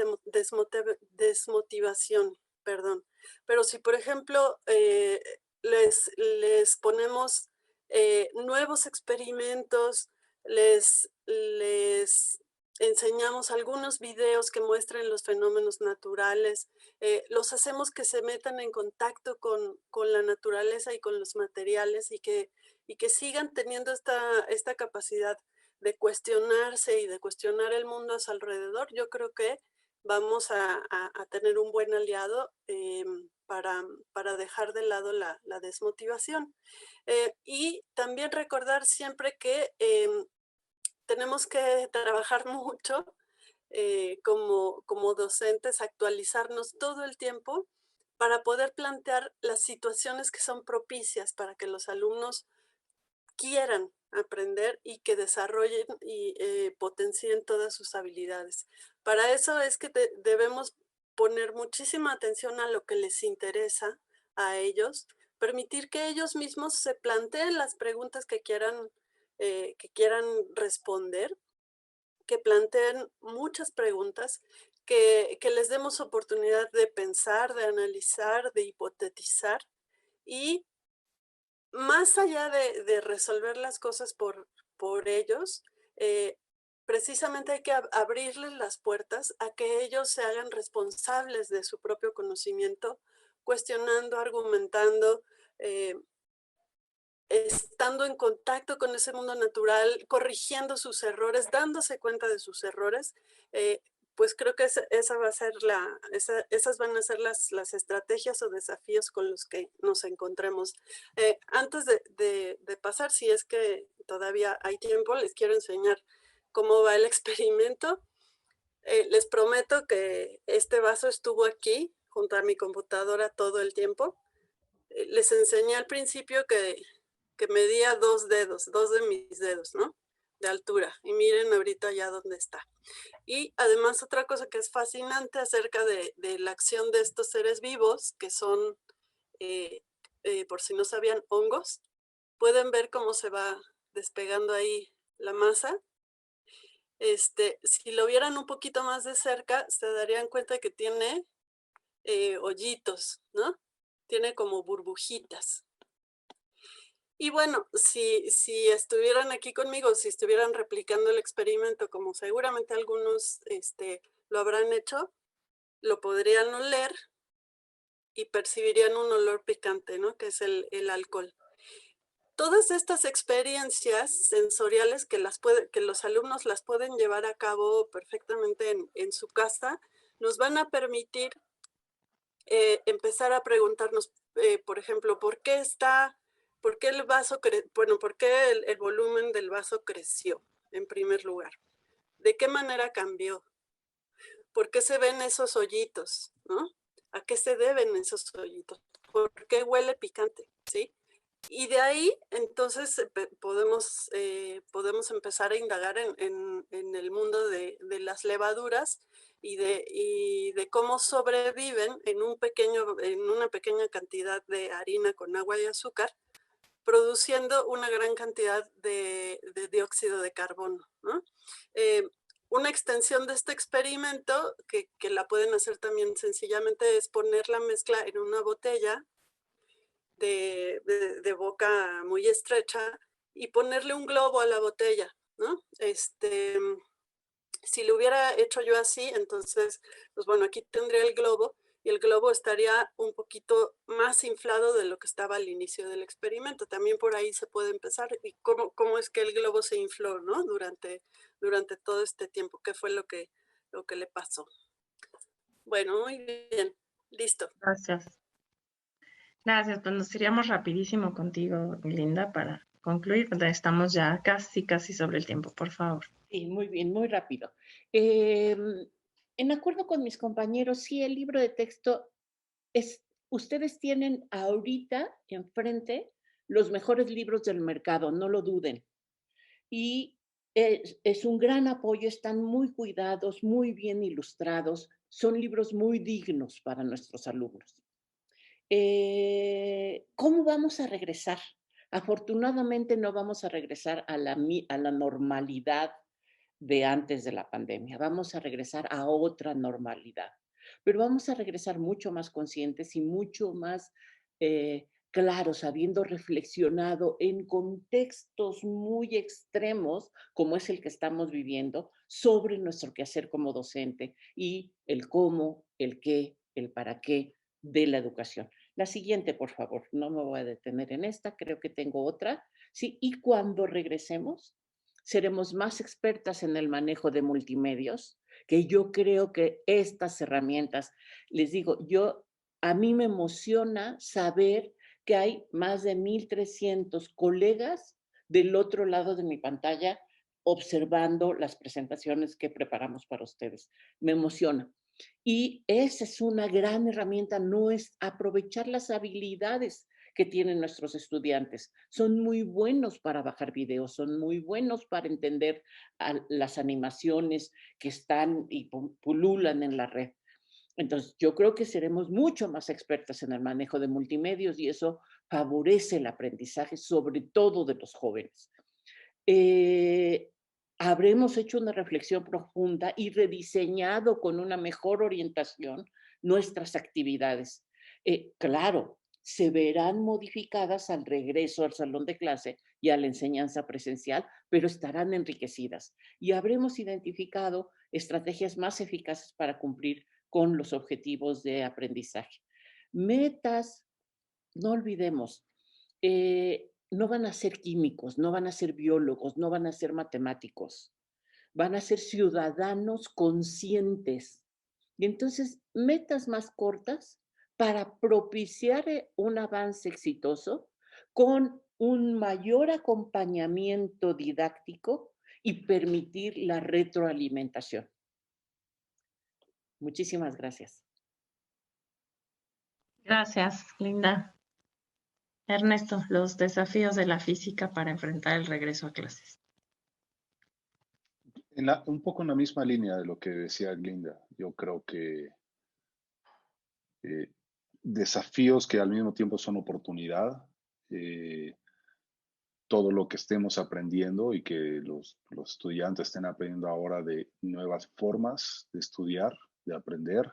desmotivación, perdón. Pero si, por ejemplo, les ponemos nuevos experimentos, les enseñamos algunos videos que muestren los fenómenos naturales, los hacemos que se metan en contacto con la naturaleza y con los materiales y que sigan teniendo esta capacidad de cuestionarse y de cuestionar el mundo a su alrededor, yo creo que vamos a tener un buen aliado para dejar de lado la desmotivación. Y también recordar siempre que tenemos que trabajar mucho como docentes, actualizarnos todo el tiempo para poder plantear las situaciones que son propicias para que los alumnos quieran aprender y que desarrollen y potencien todas sus habilidades. Para eso es que debemos poner muchísima atención a lo que les interesa a ellos, permitir que ellos mismos se planteen las preguntas que quieran responder, que planteen muchas preguntas, que les demos oportunidad de pensar, de analizar, de hipotetizar y más allá de resolver las cosas por ellos, precisamente hay que abrirles las puertas a que ellos se hagan responsables de su propio conocimiento, cuestionando, argumentando, estando en contacto con ese mundo natural, corrigiendo sus errores, dándose cuenta de sus errores, pues creo que esa va a ser esas van a ser las estrategias o desafíos con los que nos encontremos. Antes de pasar, si es que todavía hay tiempo, les quiero enseñar cómo va el experimento. Les prometo que este vaso estuvo aquí junto a mi computadora todo el tiempo. Les enseñé al principio que medía 2 dedos, 2 de mis dedos, ¿no? De altura. Y miren ahorita ya dónde está. Y además otra cosa que es fascinante acerca de la acción de estos seres vivos, que son, por si no sabían, hongos, pueden ver cómo se va despegando ahí la masa. Si lo vieran un poquito más de cerca, se darían cuenta que tiene hoyitos, ¿no? Tiene como burbujitas. Y bueno, si estuvieran aquí conmigo, si estuvieran replicando el experimento, como seguramente algunos lo habrán hecho, lo podrían oler y percibirían un olor picante, ¿no? Que es el alcohol. Todas estas experiencias sensoriales que los alumnos las pueden llevar a cabo perfectamente en su casa, nos van a permitir empezar a preguntarnos, por ejemplo, ¿por qué el vaso, por qué el volumen del vaso creció en primer lugar? ¿De qué manera cambió? ¿Por qué se ven esos hoyitos? ¿No? ¿A qué se deben esos hoyitos? ¿Por qué huele picante? ¿Sí? Y de ahí, entonces, podemos empezar a indagar en el mundo de las levaduras y de cómo sobreviven en una pequeña cantidad de harina con agua y azúcar, produciendo una gran cantidad de dióxido de carbono, ¿no? Una extensión de este experimento, que la pueden hacer también sencillamente, es poner la mezcla en una botella de boca muy estrecha y ponerle un globo a la botella, ¿no? Si lo hubiera hecho yo así, entonces, pues bueno, aquí tendría el globo y el globo estaría un poquito más inflado de lo que estaba al inicio del experimento. También por ahí se puede empezar. ¿Y cómo es que el globo se infló, ¿no? Durante todo este tiempo? ¿Qué fue lo que le pasó? Bueno, muy bien. Listo. Gracias. Gracias, pues nos iríamos rapidísimo contigo, Linda, para concluir, porque estamos ya casi sobre el tiempo, por favor. Sí, muy bien, muy rápido. En acuerdo con mis compañeros, sí, el libro de texto ustedes tienen ahorita enfrente los mejores libros del mercado, no lo duden. Y es un gran apoyo, están muy cuidados, muy bien ilustrados, son libros muy dignos para nuestros alumnos. ¿Cómo vamos a regresar? Afortunadamente no vamos a regresar a la normalidad de antes de la pandemia, vamos a regresar a otra normalidad, pero vamos a regresar mucho más conscientes y mucho más claros, habiendo reflexionado en contextos muy extremos, como es el que estamos viviendo, sobre nuestro quehacer como docente y el cómo, el qué, el para qué de la educación. La siguiente, por favor, no me voy a detener en esta, creo que tengo otra. Sí, y cuando regresemos, seremos más expertas en el manejo de multimedios, que yo creo que estas herramientas, les digo, a mí me emociona saber que hay más de 1,300 colegas del otro lado de mi pantalla observando las presentaciones que preparamos para ustedes. Me emociona. Y esa es una gran herramienta, no es aprovechar las habilidades que tienen nuestros estudiantes. Son muy buenos para bajar videos, son muy buenos para entender las animaciones que están y pululan en la red. Entonces, yo creo que seremos mucho más expertas en el manejo de multimedios y eso favorece el aprendizaje, sobre todo de los jóvenes. Habremos hecho una reflexión profunda y rediseñado con una mejor orientación nuestras actividades. Claro, se verán modificadas al regreso al salón de clase y a la enseñanza presencial, pero estarán enriquecidas. Y habremos identificado estrategias más eficaces para cumplir con los objetivos de aprendizaje. Metas, no olvidemos, no van a ser químicos, no van a ser biólogos, no van a ser matemáticos, van a ser ciudadanos conscientes. Y entonces, metas más cortas para propiciar un avance exitoso con un mayor acompañamiento didáctico y permitir la retroalimentación. Muchísimas gracias. Gracias, Linda. Ernesto, los desafíos de la física para enfrentar el regreso a clases. Un poco en la misma línea de lo que decía Linda, yo creo que desafíos que al mismo tiempo son oportunidad, todo lo que estemos aprendiendo y que los estudiantes estén aprendiendo ahora de nuevas formas de estudiar, de aprender,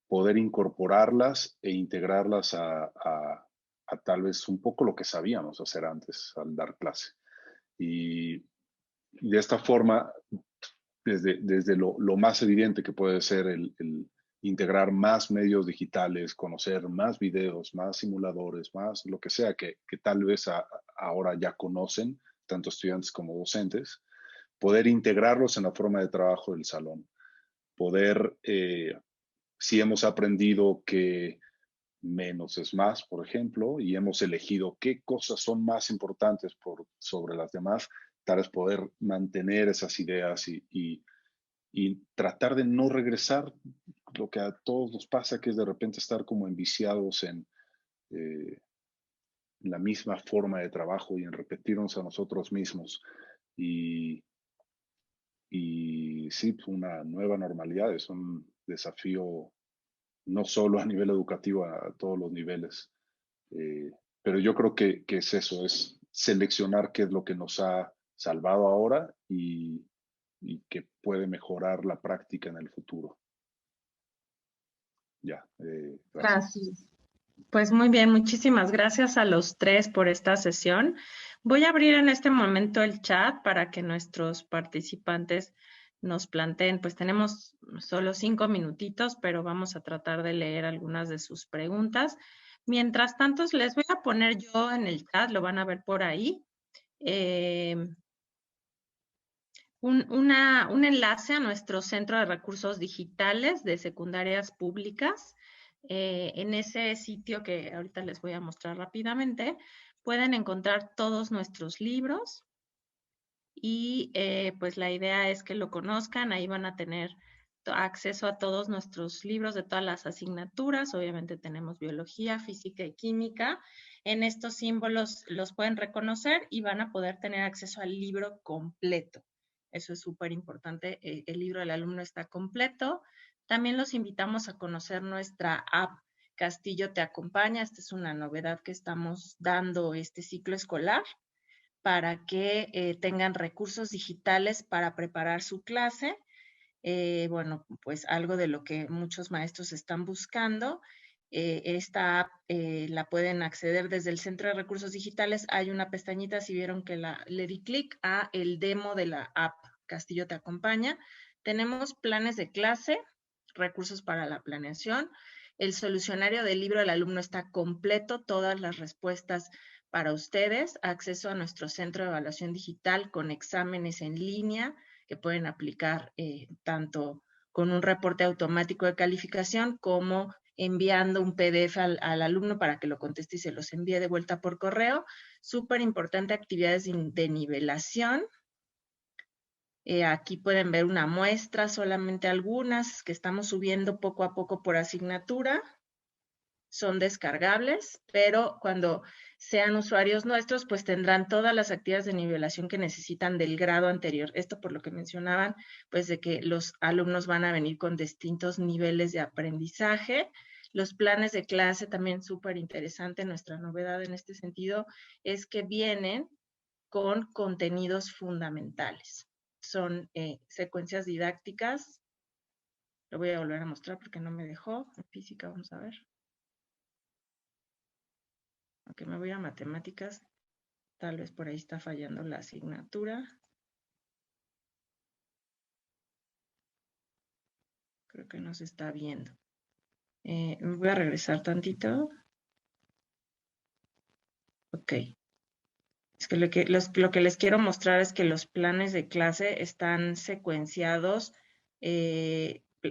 poder incorporarlas e integrarlas a tal vez un poco lo que sabíamos hacer antes al dar clase. Y de esta forma, desde lo más evidente que puede ser el integrar más medios digitales, conocer más videos, más simuladores, más lo que sea que tal vez ahora ya conocen, tanto estudiantes como docentes, poder integrarlos en la forma de trabajo del salón. Poder, si hemos aprendido que menos es más, por ejemplo, y hemos elegido qué cosas son más importantes sobre las demás, tal vez poder mantener esas ideas y tratar de no regresar lo que a todos nos pasa, que es de repente estar como enviciados en la misma forma de trabajo y en repetirnos a nosotros mismos y y sí, una nueva normalidad es un desafío no solo a nivel educativo, a todos los niveles. Pero yo creo que es eso, es seleccionar qué es lo que nos ha salvado ahora y que puede mejorar la práctica en el futuro. Ya, gracias. Gracias. Pues muy bien, muchísimas gracias a los tres por esta sesión. Voy a abrir en este momento el chat para que nuestros participantes nos planteen, pues tenemos solo 5 minutitos, pero vamos a tratar de leer algunas de sus preguntas. Mientras tanto, les voy a poner yo en el chat, lo van a ver por ahí, un enlace a nuestro Centro de Recursos Digitales de Secundarias Públicas. En ese sitio que ahorita les voy a mostrar rápidamente, pueden encontrar todos nuestros libros y pues la idea es que lo conozcan, ahí van a tener acceso a todos nuestros libros de todas las asignaturas, obviamente tenemos biología, física y química. En estos símbolos los pueden reconocer y van a poder tener acceso al libro completo. Eso es súper importante, el libro del alumno está completo. También los invitamos a conocer nuestra app Castillo Te Acompaña. Esta es una novedad que estamos dando este ciclo escolar para que tengan recursos digitales para preparar su clase. Bueno, pues algo de lo que muchos maestros están buscando. Esta app la pueden acceder desde el Centro de Recursos Digitales. Hay una pestañita, si vieron que le di clic a el demo de la app Castillo Te Acompaña. Tenemos planes de clase, recursos para la planeación. El solucionario del libro del alumno está completo, todas las respuestas para ustedes, acceso a nuestro centro de evaluación digital con exámenes en línea que pueden aplicar tanto con un reporte automático de calificación como enviando un PDF al alumno para que lo conteste y se los envíe de vuelta por correo. Súper importante, actividades de nivelación. Aquí pueden ver una muestra, solamente algunas que estamos subiendo poco a poco por asignatura. Son descargables, pero cuando sean usuarios nuestros, pues tendrán todas las actividades de nivelación que necesitan del grado anterior. Esto por lo que mencionaban, pues de que los alumnos van a venir con distintos niveles de aprendizaje. Los planes de clase también súper interesante. Nuestra novedad en este sentido es que vienen con contenidos fundamentales. Son secuencias didácticas. Lo voy a volver a mostrar porque no me dejó. En física, vamos a ver. Aunque me voy a matemáticas, tal vez por ahí está fallando la asignatura. Creo que no se está viendo. Me voy a regresar tantito. Ok. Es que lo que les quiero mostrar es que los planes de clase están secuenciados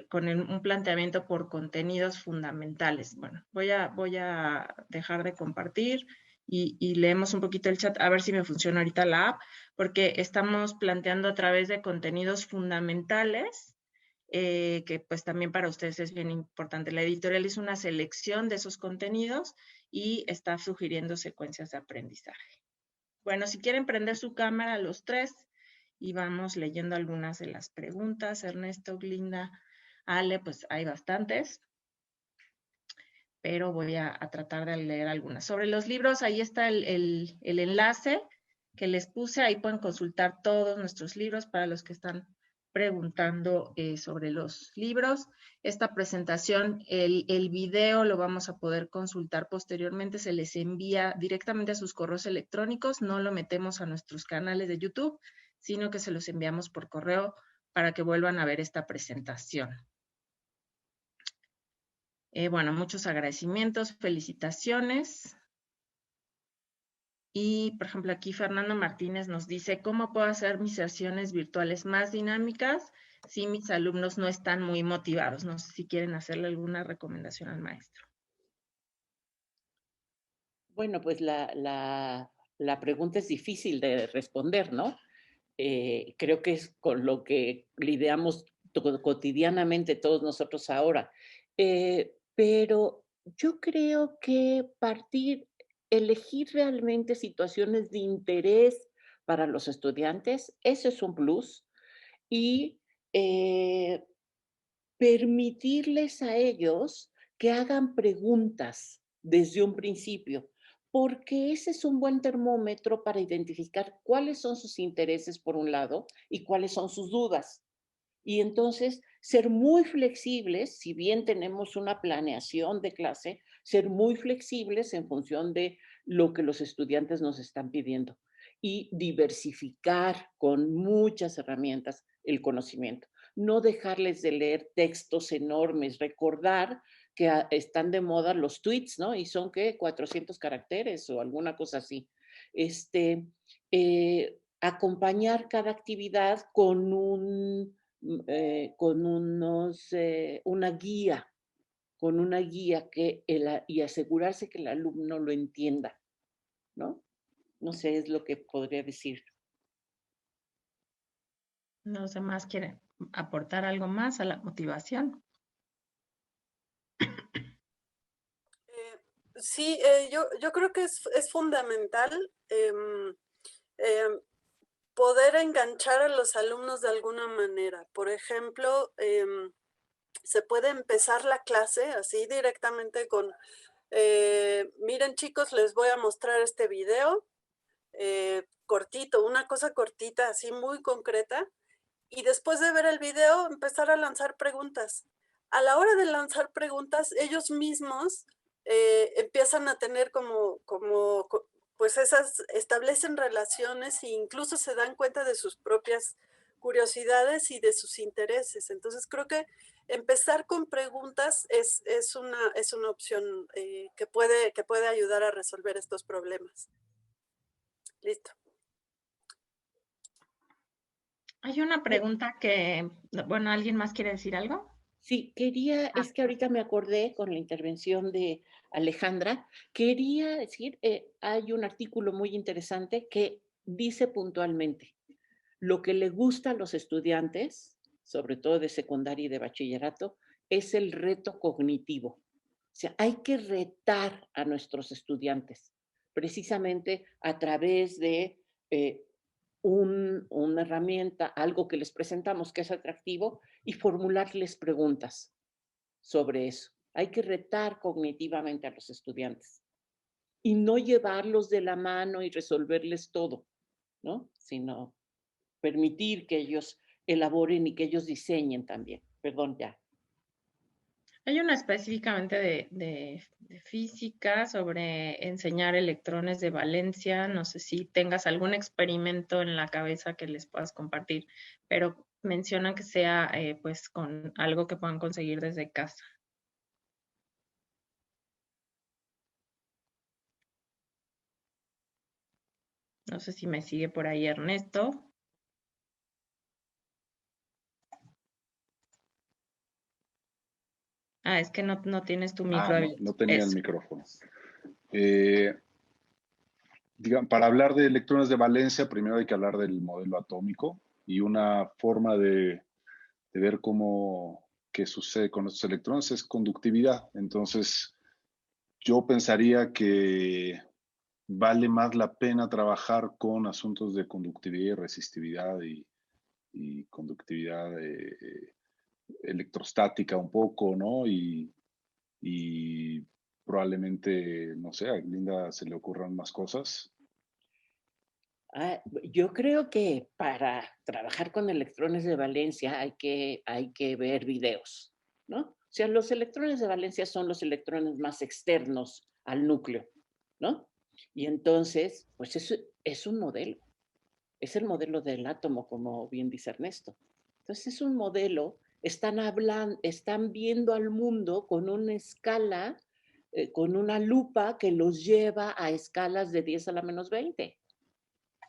con un planteamiento por contenidos fundamentales. Bueno, voy a dejar de compartir y leemos un poquito el chat a ver si me funciona ahorita la app, porque estamos planteando a través de contenidos fundamentales, que pues también para ustedes es bien importante. La editorial hizo una selección de esos contenidos y está sugiriendo secuencias de aprendizaje. Bueno, si quieren prender su cámara los tres y vamos leyendo algunas de las preguntas. Ernesto, Glinda, Ale, pues hay bastantes, pero voy a tratar de leer algunas. Sobre los libros, ahí está el enlace que les puse, ahí pueden consultar todos nuestros libros para los que están preguntando sobre los libros. Esta presentación, el video lo vamos a poder consultar posteriormente, se les envía directamente a sus correos electrónicos, no lo metemos a nuestros canales de YouTube, sino que se los enviamos por correo para que vuelvan a ver esta presentación. Bueno, muchos agradecimientos, felicitaciones. Y, por ejemplo, aquí Fernando Martínez nos dice, ¿cómo puedo hacer mis sesiones virtuales más dinámicas si mis alumnos no están muy motivados? No sé si quieren hacerle alguna recomendación al maestro. Bueno, pues la pregunta es difícil de responder, ¿no? Creo que es con lo que lidiamos cotidianamente todos nosotros ahora. Pero yo creo que elegir realmente situaciones de interés para los estudiantes, eso es un plus. Y permitirles a ellos que hagan preguntas desde un principio, porque ese es un buen termómetro para identificar cuáles son sus intereses por un lado y cuáles son sus dudas. Y entonces ser muy flexibles, si bien tenemos una planeación de clase, ser muy flexibles en función de lo que los estudiantes nos están pidiendo y diversificar con muchas herramientas el conocimiento. No dejarles de leer textos enormes, recordar que están de moda los tweets, ¿no? Y son, ¿qué? 400 caracteres o alguna cosa así. Acompañar cada actividad con con una guía y asegurarse que el alumno lo entienda, ¿no? No sé, es lo que podría decir. ¿Los demás quieren aportar algo más a la motivación? Sí, yo creo que es fundamental poder enganchar a los alumnos de alguna manera. Por ejemplo, se puede empezar la clase así directamente con, miren chicos, les voy a mostrar este video cortito, una cosa cortita, así muy concreta, y después de ver el video empezar a lanzar preguntas. A la hora de lanzar preguntas, ellos mismos empiezan a tener pues establecen relaciones e incluso se dan cuenta de sus propias curiosidades y de sus intereses. Entonces creo que empezar con preguntas es una opción que puede ayudar a resolver estos problemas. Listo. Hay una pregunta que, bueno, ¿alguien más quiere decir algo? Sí, es que ahorita me acordé con la intervención de Alejandra, quería decir, hay un artículo muy interesante que dice puntualmente, lo que le gusta a los estudiantes, sobre todo de secundaria y de bachillerato, es el reto cognitivo. O sea, hay que retar a nuestros estudiantes, precisamente a través de una herramienta, algo que les presentamos que es atractivo y formularles preguntas sobre eso. Hay que retar cognitivamente a los estudiantes y no llevarlos de la mano y resolverles todo, ¿no? Sino permitir que ellos elaboren y que ellos diseñen también. Perdón, ya. Hay una específicamente de física sobre enseñar electrones de valencia. No sé si tengas algún experimento en la cabeza que les puedas compartir, pero mencionan que sea pues con algo que puedan conseguir desde casa. No sé si me sigue por ahí Ernesto. Ah, es que no tienes tu micro No, abierto. no tenía el Eso. micrófono. Para hablar de electrones de valencia, primero hay que hablar del modelo atómico y una forma de ver qué sucede con estos electrones es conductividad. Entonces, yo pensaría que vale más la pena trabajar con asuntos de conductividad y resistividad y conductividad electrostática un poco, ¿no? Y probablemente, no sé, a Linda se le ocurran más cosas. Yo creo que para trabajar con electrones de valencia hay que ver videos, ¿no? O sea, los electrones de valencia son los electrones más externos al núcleo, ¿no? Y entonces, pues eso es un modelo. Es el modelo del átomo, como bien dice Ernesto. Entonces es un modelo, están viendo al mundo con una escala, con una lupa que los lleva a escalas de 10 a la menos 20,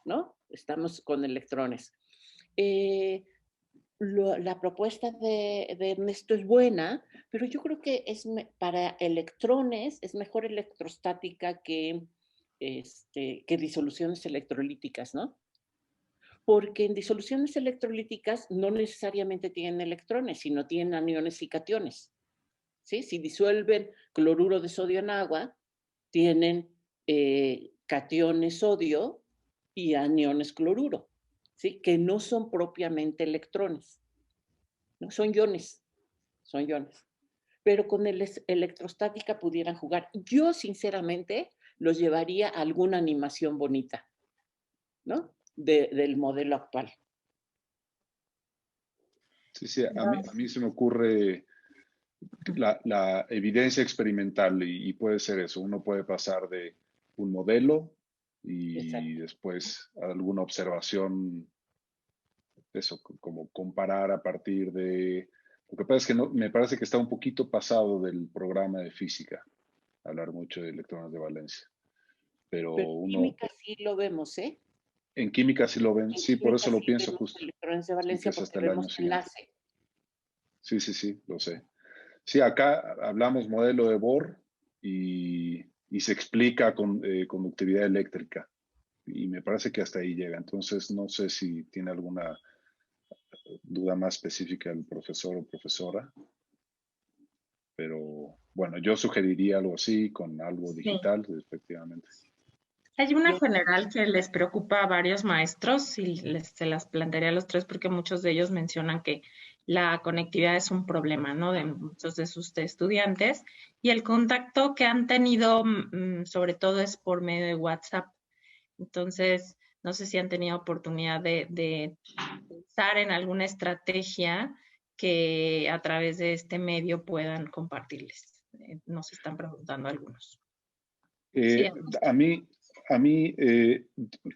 ¿no? Estamos con electrones. La propuesta de Ernesto es buena, pero yo creo que para electrones es mejor electrostática que disoluciones electrolíticas, ¿no? Porque en disoluciones electrolíticas no necesariamente tienen electrones, sino tienen aniones y cationes. ¿Sí? Si disuelven cloruro de sodio en agua, tienen cationes sodio y aniones cloruro, ¿sí? Que no son propiamente electrones. ¿no? Son iones, son iones. Pero con electrostática pudieran jugar. Yo, sinceramente, los llevaría a alguna animación bonita, ¿no? Del modelo actual. Sí, sí, a mí se me ocurre la evidencia experimental y puede ser eso. Uno puede pasar de un modelo y Exacto. después alguna observación, eso, como comparar a partir de... Lo que pasa es que no, me parece que está un poquito pasado del programa de física, hablar mucho de electrones de valencia. Pero Pero en uno, química sí lo vemos, ¿eh? en química sí lo ven, En sí, por química eso lo sí pienso vemos justo, electrones de sí, que valencia es porque hasta el año vemos siguiente. enlace. Sí, sí, sí, lo sé. Sí, acá hablamos modelo de Bohr y se explica con conductividad eléctrica y me parece que hasta ahí llega. Entonces, no sé si tiene alguna duda más específica el profesor o profesora, pero bueno, yo sugeriría algo así con algo Sí. digital, respectivamente. Hay una Yo, general que les preocupa a varios maestros y se las plantearía a los tres porque muchos de ellos mencionan que la conectividad es un problema, ¿no? De muchos de sus estudiantes y el contacto que han tenido, sobre todo es por medio de WhatsApp. Entonces, no sé si han tenido oportunidad de pensar en alguna estrategia que a través de este medio puedan compartirles. Nos están preguntando algunos. Sí, Eh, a mí, a mí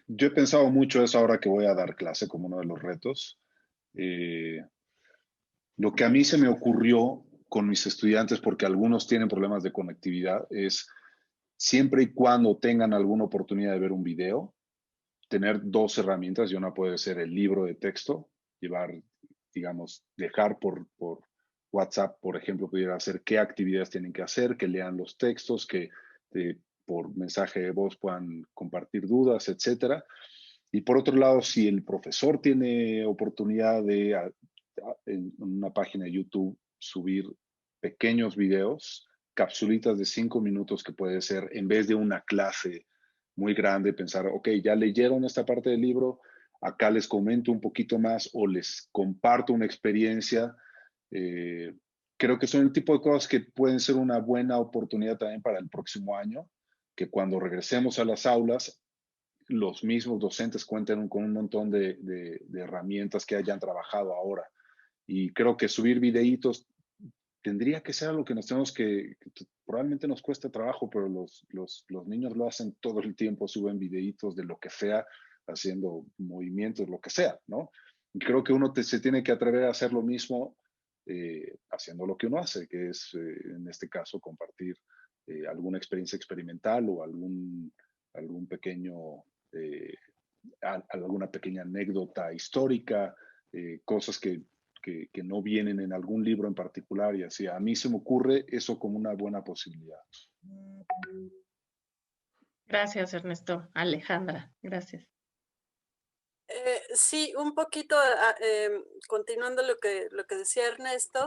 yo he pensado mucho eso ahora que voy a dar clase como uno de los retos. Eh, Lo que a mí se me ocurrió con mis estudiantes, porque algunos tienen problemas de conectividad, es siempre y cuando tengan alguna oportunidad de ver un video, tener dos herramientas, y una puede ser el libro de texto, llevar, digamos, dejar por WhatsApp, por ejemplo, pudiera hacer qué actividades tienen que hacer, que lean los textos, que por mensaje de voz puedan compartir dudas, etcétera. Y por otro lado, si el profesor tiene oportunidad de en una página de YouTube subir pequeños videos, capsulitas de 5 minutos que puede ser, en vez de una clase muy grande, pensar, ok, ya leyeron esta parte del libro, acá les comento un poquito más o les comparto una experiencia. Eh, Creo que son el tipo de cosas que pueden ser una buena oportunidad también para el próximo año, que cuando regresemos a las aulas los mismos docentes cuentan con un montón de herramientas que hayan trabajado ahora. Y creo que subir videitos tendría que ser algo que nos tenemos que probablemente nos cuesta trabajo, pero los niños lo hacen todo el tiempo, suben videitos de lo que sea, haciendo movimientos, lo que sea, ¿no? Y creo que uno se tiene que atrever a hacer lo mismo haciendo lo que uno hace, que es, en este caso, compartir alguna experiencia experimental o algún pequeño alguna pequeña anécdota histórica, cosas que no vienen en algún libro en particular y así. A mí se me ocurre eso como una buena posibilidad. gracias, Ernesto. Alejandra, gracias. Sí, un poquito continuando lo que decía Ernesto,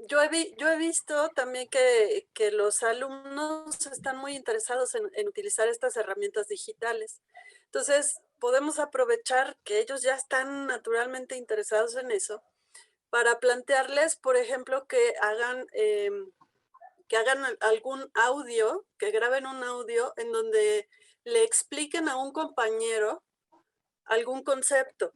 yo he visto también que los alumnos están muy interesados en utilizar estas herramientas digitales. Entonces, podemos aprovechar que ellos ya están naturalmente interesados en eso para plantearles, por ejemplo, que hagan algún audio, que graben un audio en donde le expliquen a un compañero algún concepto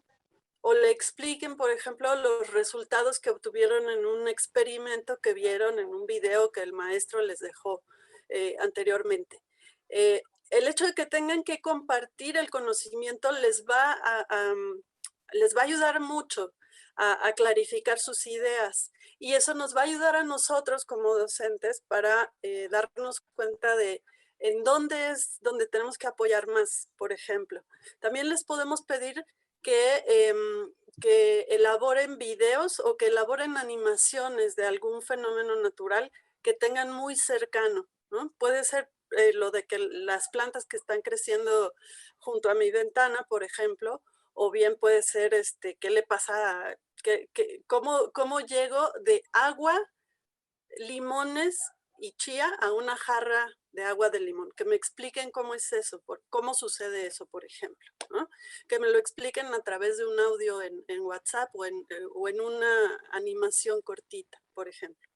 o le expliquen, por ejemplo, los resultados que obtuvieron en un experimento que vieron en un video que el maestro les dejó anteriormente. El hecho de que tengan que compartir el conocimiento les va a ayudar mucho a clarificar sus ideas y eso nos va a ayudar a nosotros como docentes para darnos cuenta de en dónde es donde tenemos que apoyar más, por ejemplo. También les podemos pedir que elaboren videos o que elaboren animaciones de algún fenómeno natural que tengan muy cercano, ¿no? Puede ser lo de que las plantas que están creciendo junto a mi ventana, por ejemplo, o bien puede ser qué le pasa, cómo llego de agua, limones y chía a una jarra agua de limón, que me expliquen cómo es eso, cómo sucede eso, por ejemplo, ¿no? Que me lo expliquen a través de un audio en WhatsApp o en una animación cortita, por ejemplo.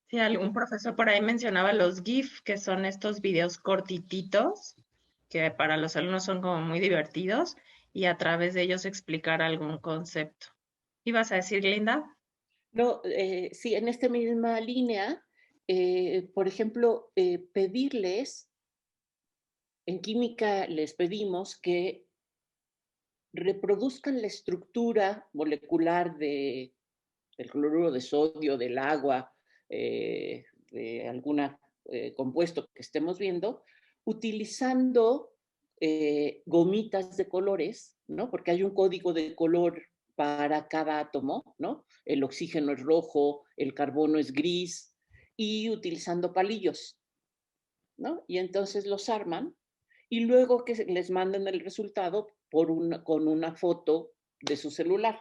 Sí, algún profesor por ahí mencionaba los GIF, que son estos videos cortititos, que para los alumnos son como muy divertidos, y a través de ellos explicar algún concepto. ¿Ibas a decir, Linda? No, sí, en esta misma línea, por ejemplo, pedirles, en química les pedimos que reproduzcan la estructura molecular del cloruro de sodio, del agua, de algún compuesto que estemos viendo, utilizando gomitas de colores, ¿no? Porque hay un código de color para cada átomo, ¿no? El oxígeno es rojo, el carbono es gris, y utilizando palillos, ¿no? Y entonces los arman y luego que les manden el resultado con una foto de su celular.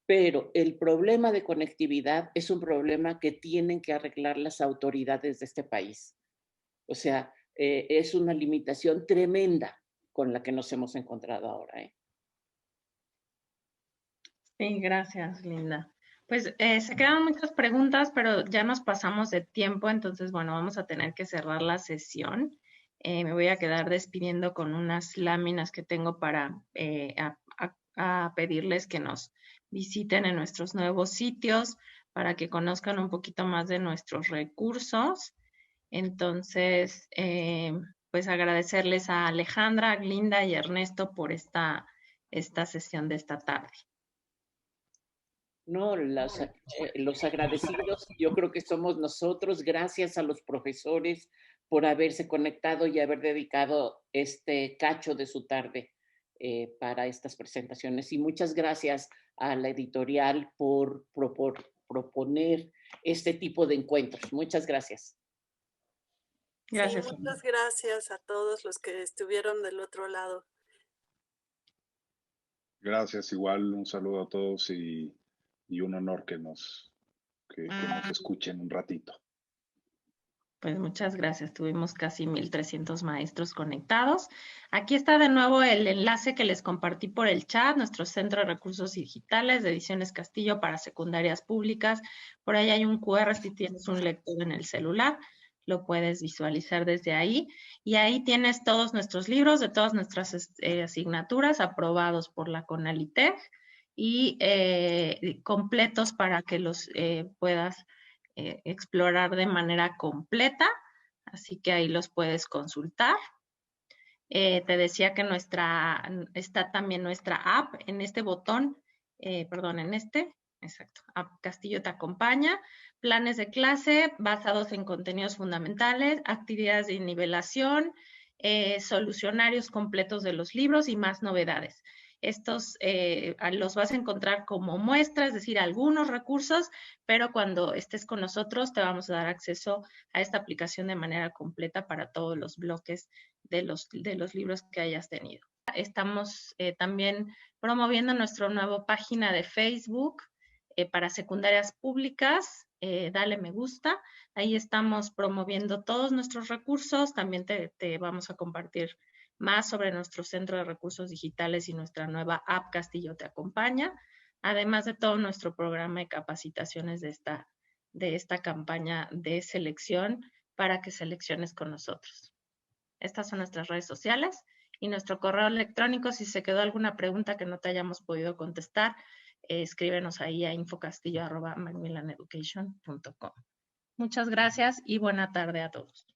Pero el problema de conectividad es un problema que tienen que arreglar las autoridades de este país. O sea, es una limitación tremenda con la que nos hemos encontrado ahora. Sí, gracias, Linda. Pues se quedan muchas preguntas, pero ya nos pasamos de tiempo, entonces, bueno, vamos a tener que cerrar la sesión. Me voy a quedar despidiendo con unas láminas que tengo para a pedirles que nos visiten en nuestros nuevos sitios para que conozcan un poquito más de nuestros recursos. Entonces, pues agradecerles a Alejandra, Linda y Ernesto por esta sesión de esta tarde. No, los agradecidos yo creo que somos nosotros, gracias a los profesores por haberse conectado y haber dedicado este cacho de su tarde para estas presentaciones. Y muchas gracias a la editorial por proponer este tipo de encuentros. Muchas gracias. Gracias. Sí, muchas gracias a todos los que estuvieron del otro lado. Gracias, igual un saludo a todos y un honor que nos escuchen un ratito. Pues muchas gracias. Tuvimos casi 1,300 maestros conectados. Aquí está de nuevo el enlace que les compartí por el chat, nuestro Centro de Recursos Digitales de Ediciones Castillo para secundarias públicas. Por ahí hay un QR si tienes un lector en el celular. Lo puedes visualizar desde ahí. Y ahí tienes todos nuestros libros de todas nuestras asignaturas aprobados por la CONALITEG y completos para que los puedas explorar de manera completa, así que ahí los puedes consultar. Te decía que está también nuestra app en este botón, exacto, App Castillo te acompaña, planes de clase basados en contenidos fundamentales, actividades de nivelación, solucionarios completos de los libros y más novedades. Estos los vas a encontrar como muestra, es decir, algunos recursos, pero cuando estés con nosotros te vamos a dar acceso a esta aplicación de manera completa para todos los bloques de los libros que hayas tenido. Estamos también promoviendo nuestra nueva página de Facebook para secundarias públicas. Dale me gusta. Ahí estamos promoviendo todos nuestros recursos. También te vamos a compartir más sobre nuestro Centro de Recursos Digitales y nuestra nueva app Castillo te acompaña, además de todo nuestro programa de capacitaciones de esta campaña de selección para que selecciones con nosotros. Estas son nuestras redes sociales y nuestro correo electrónico. Si se quedó alguna pregunta que no te hayamos podido contestar, escríbenos ahí a infocastillo@macmillaneducation.com. Muchas gracias y buena tarde a todos.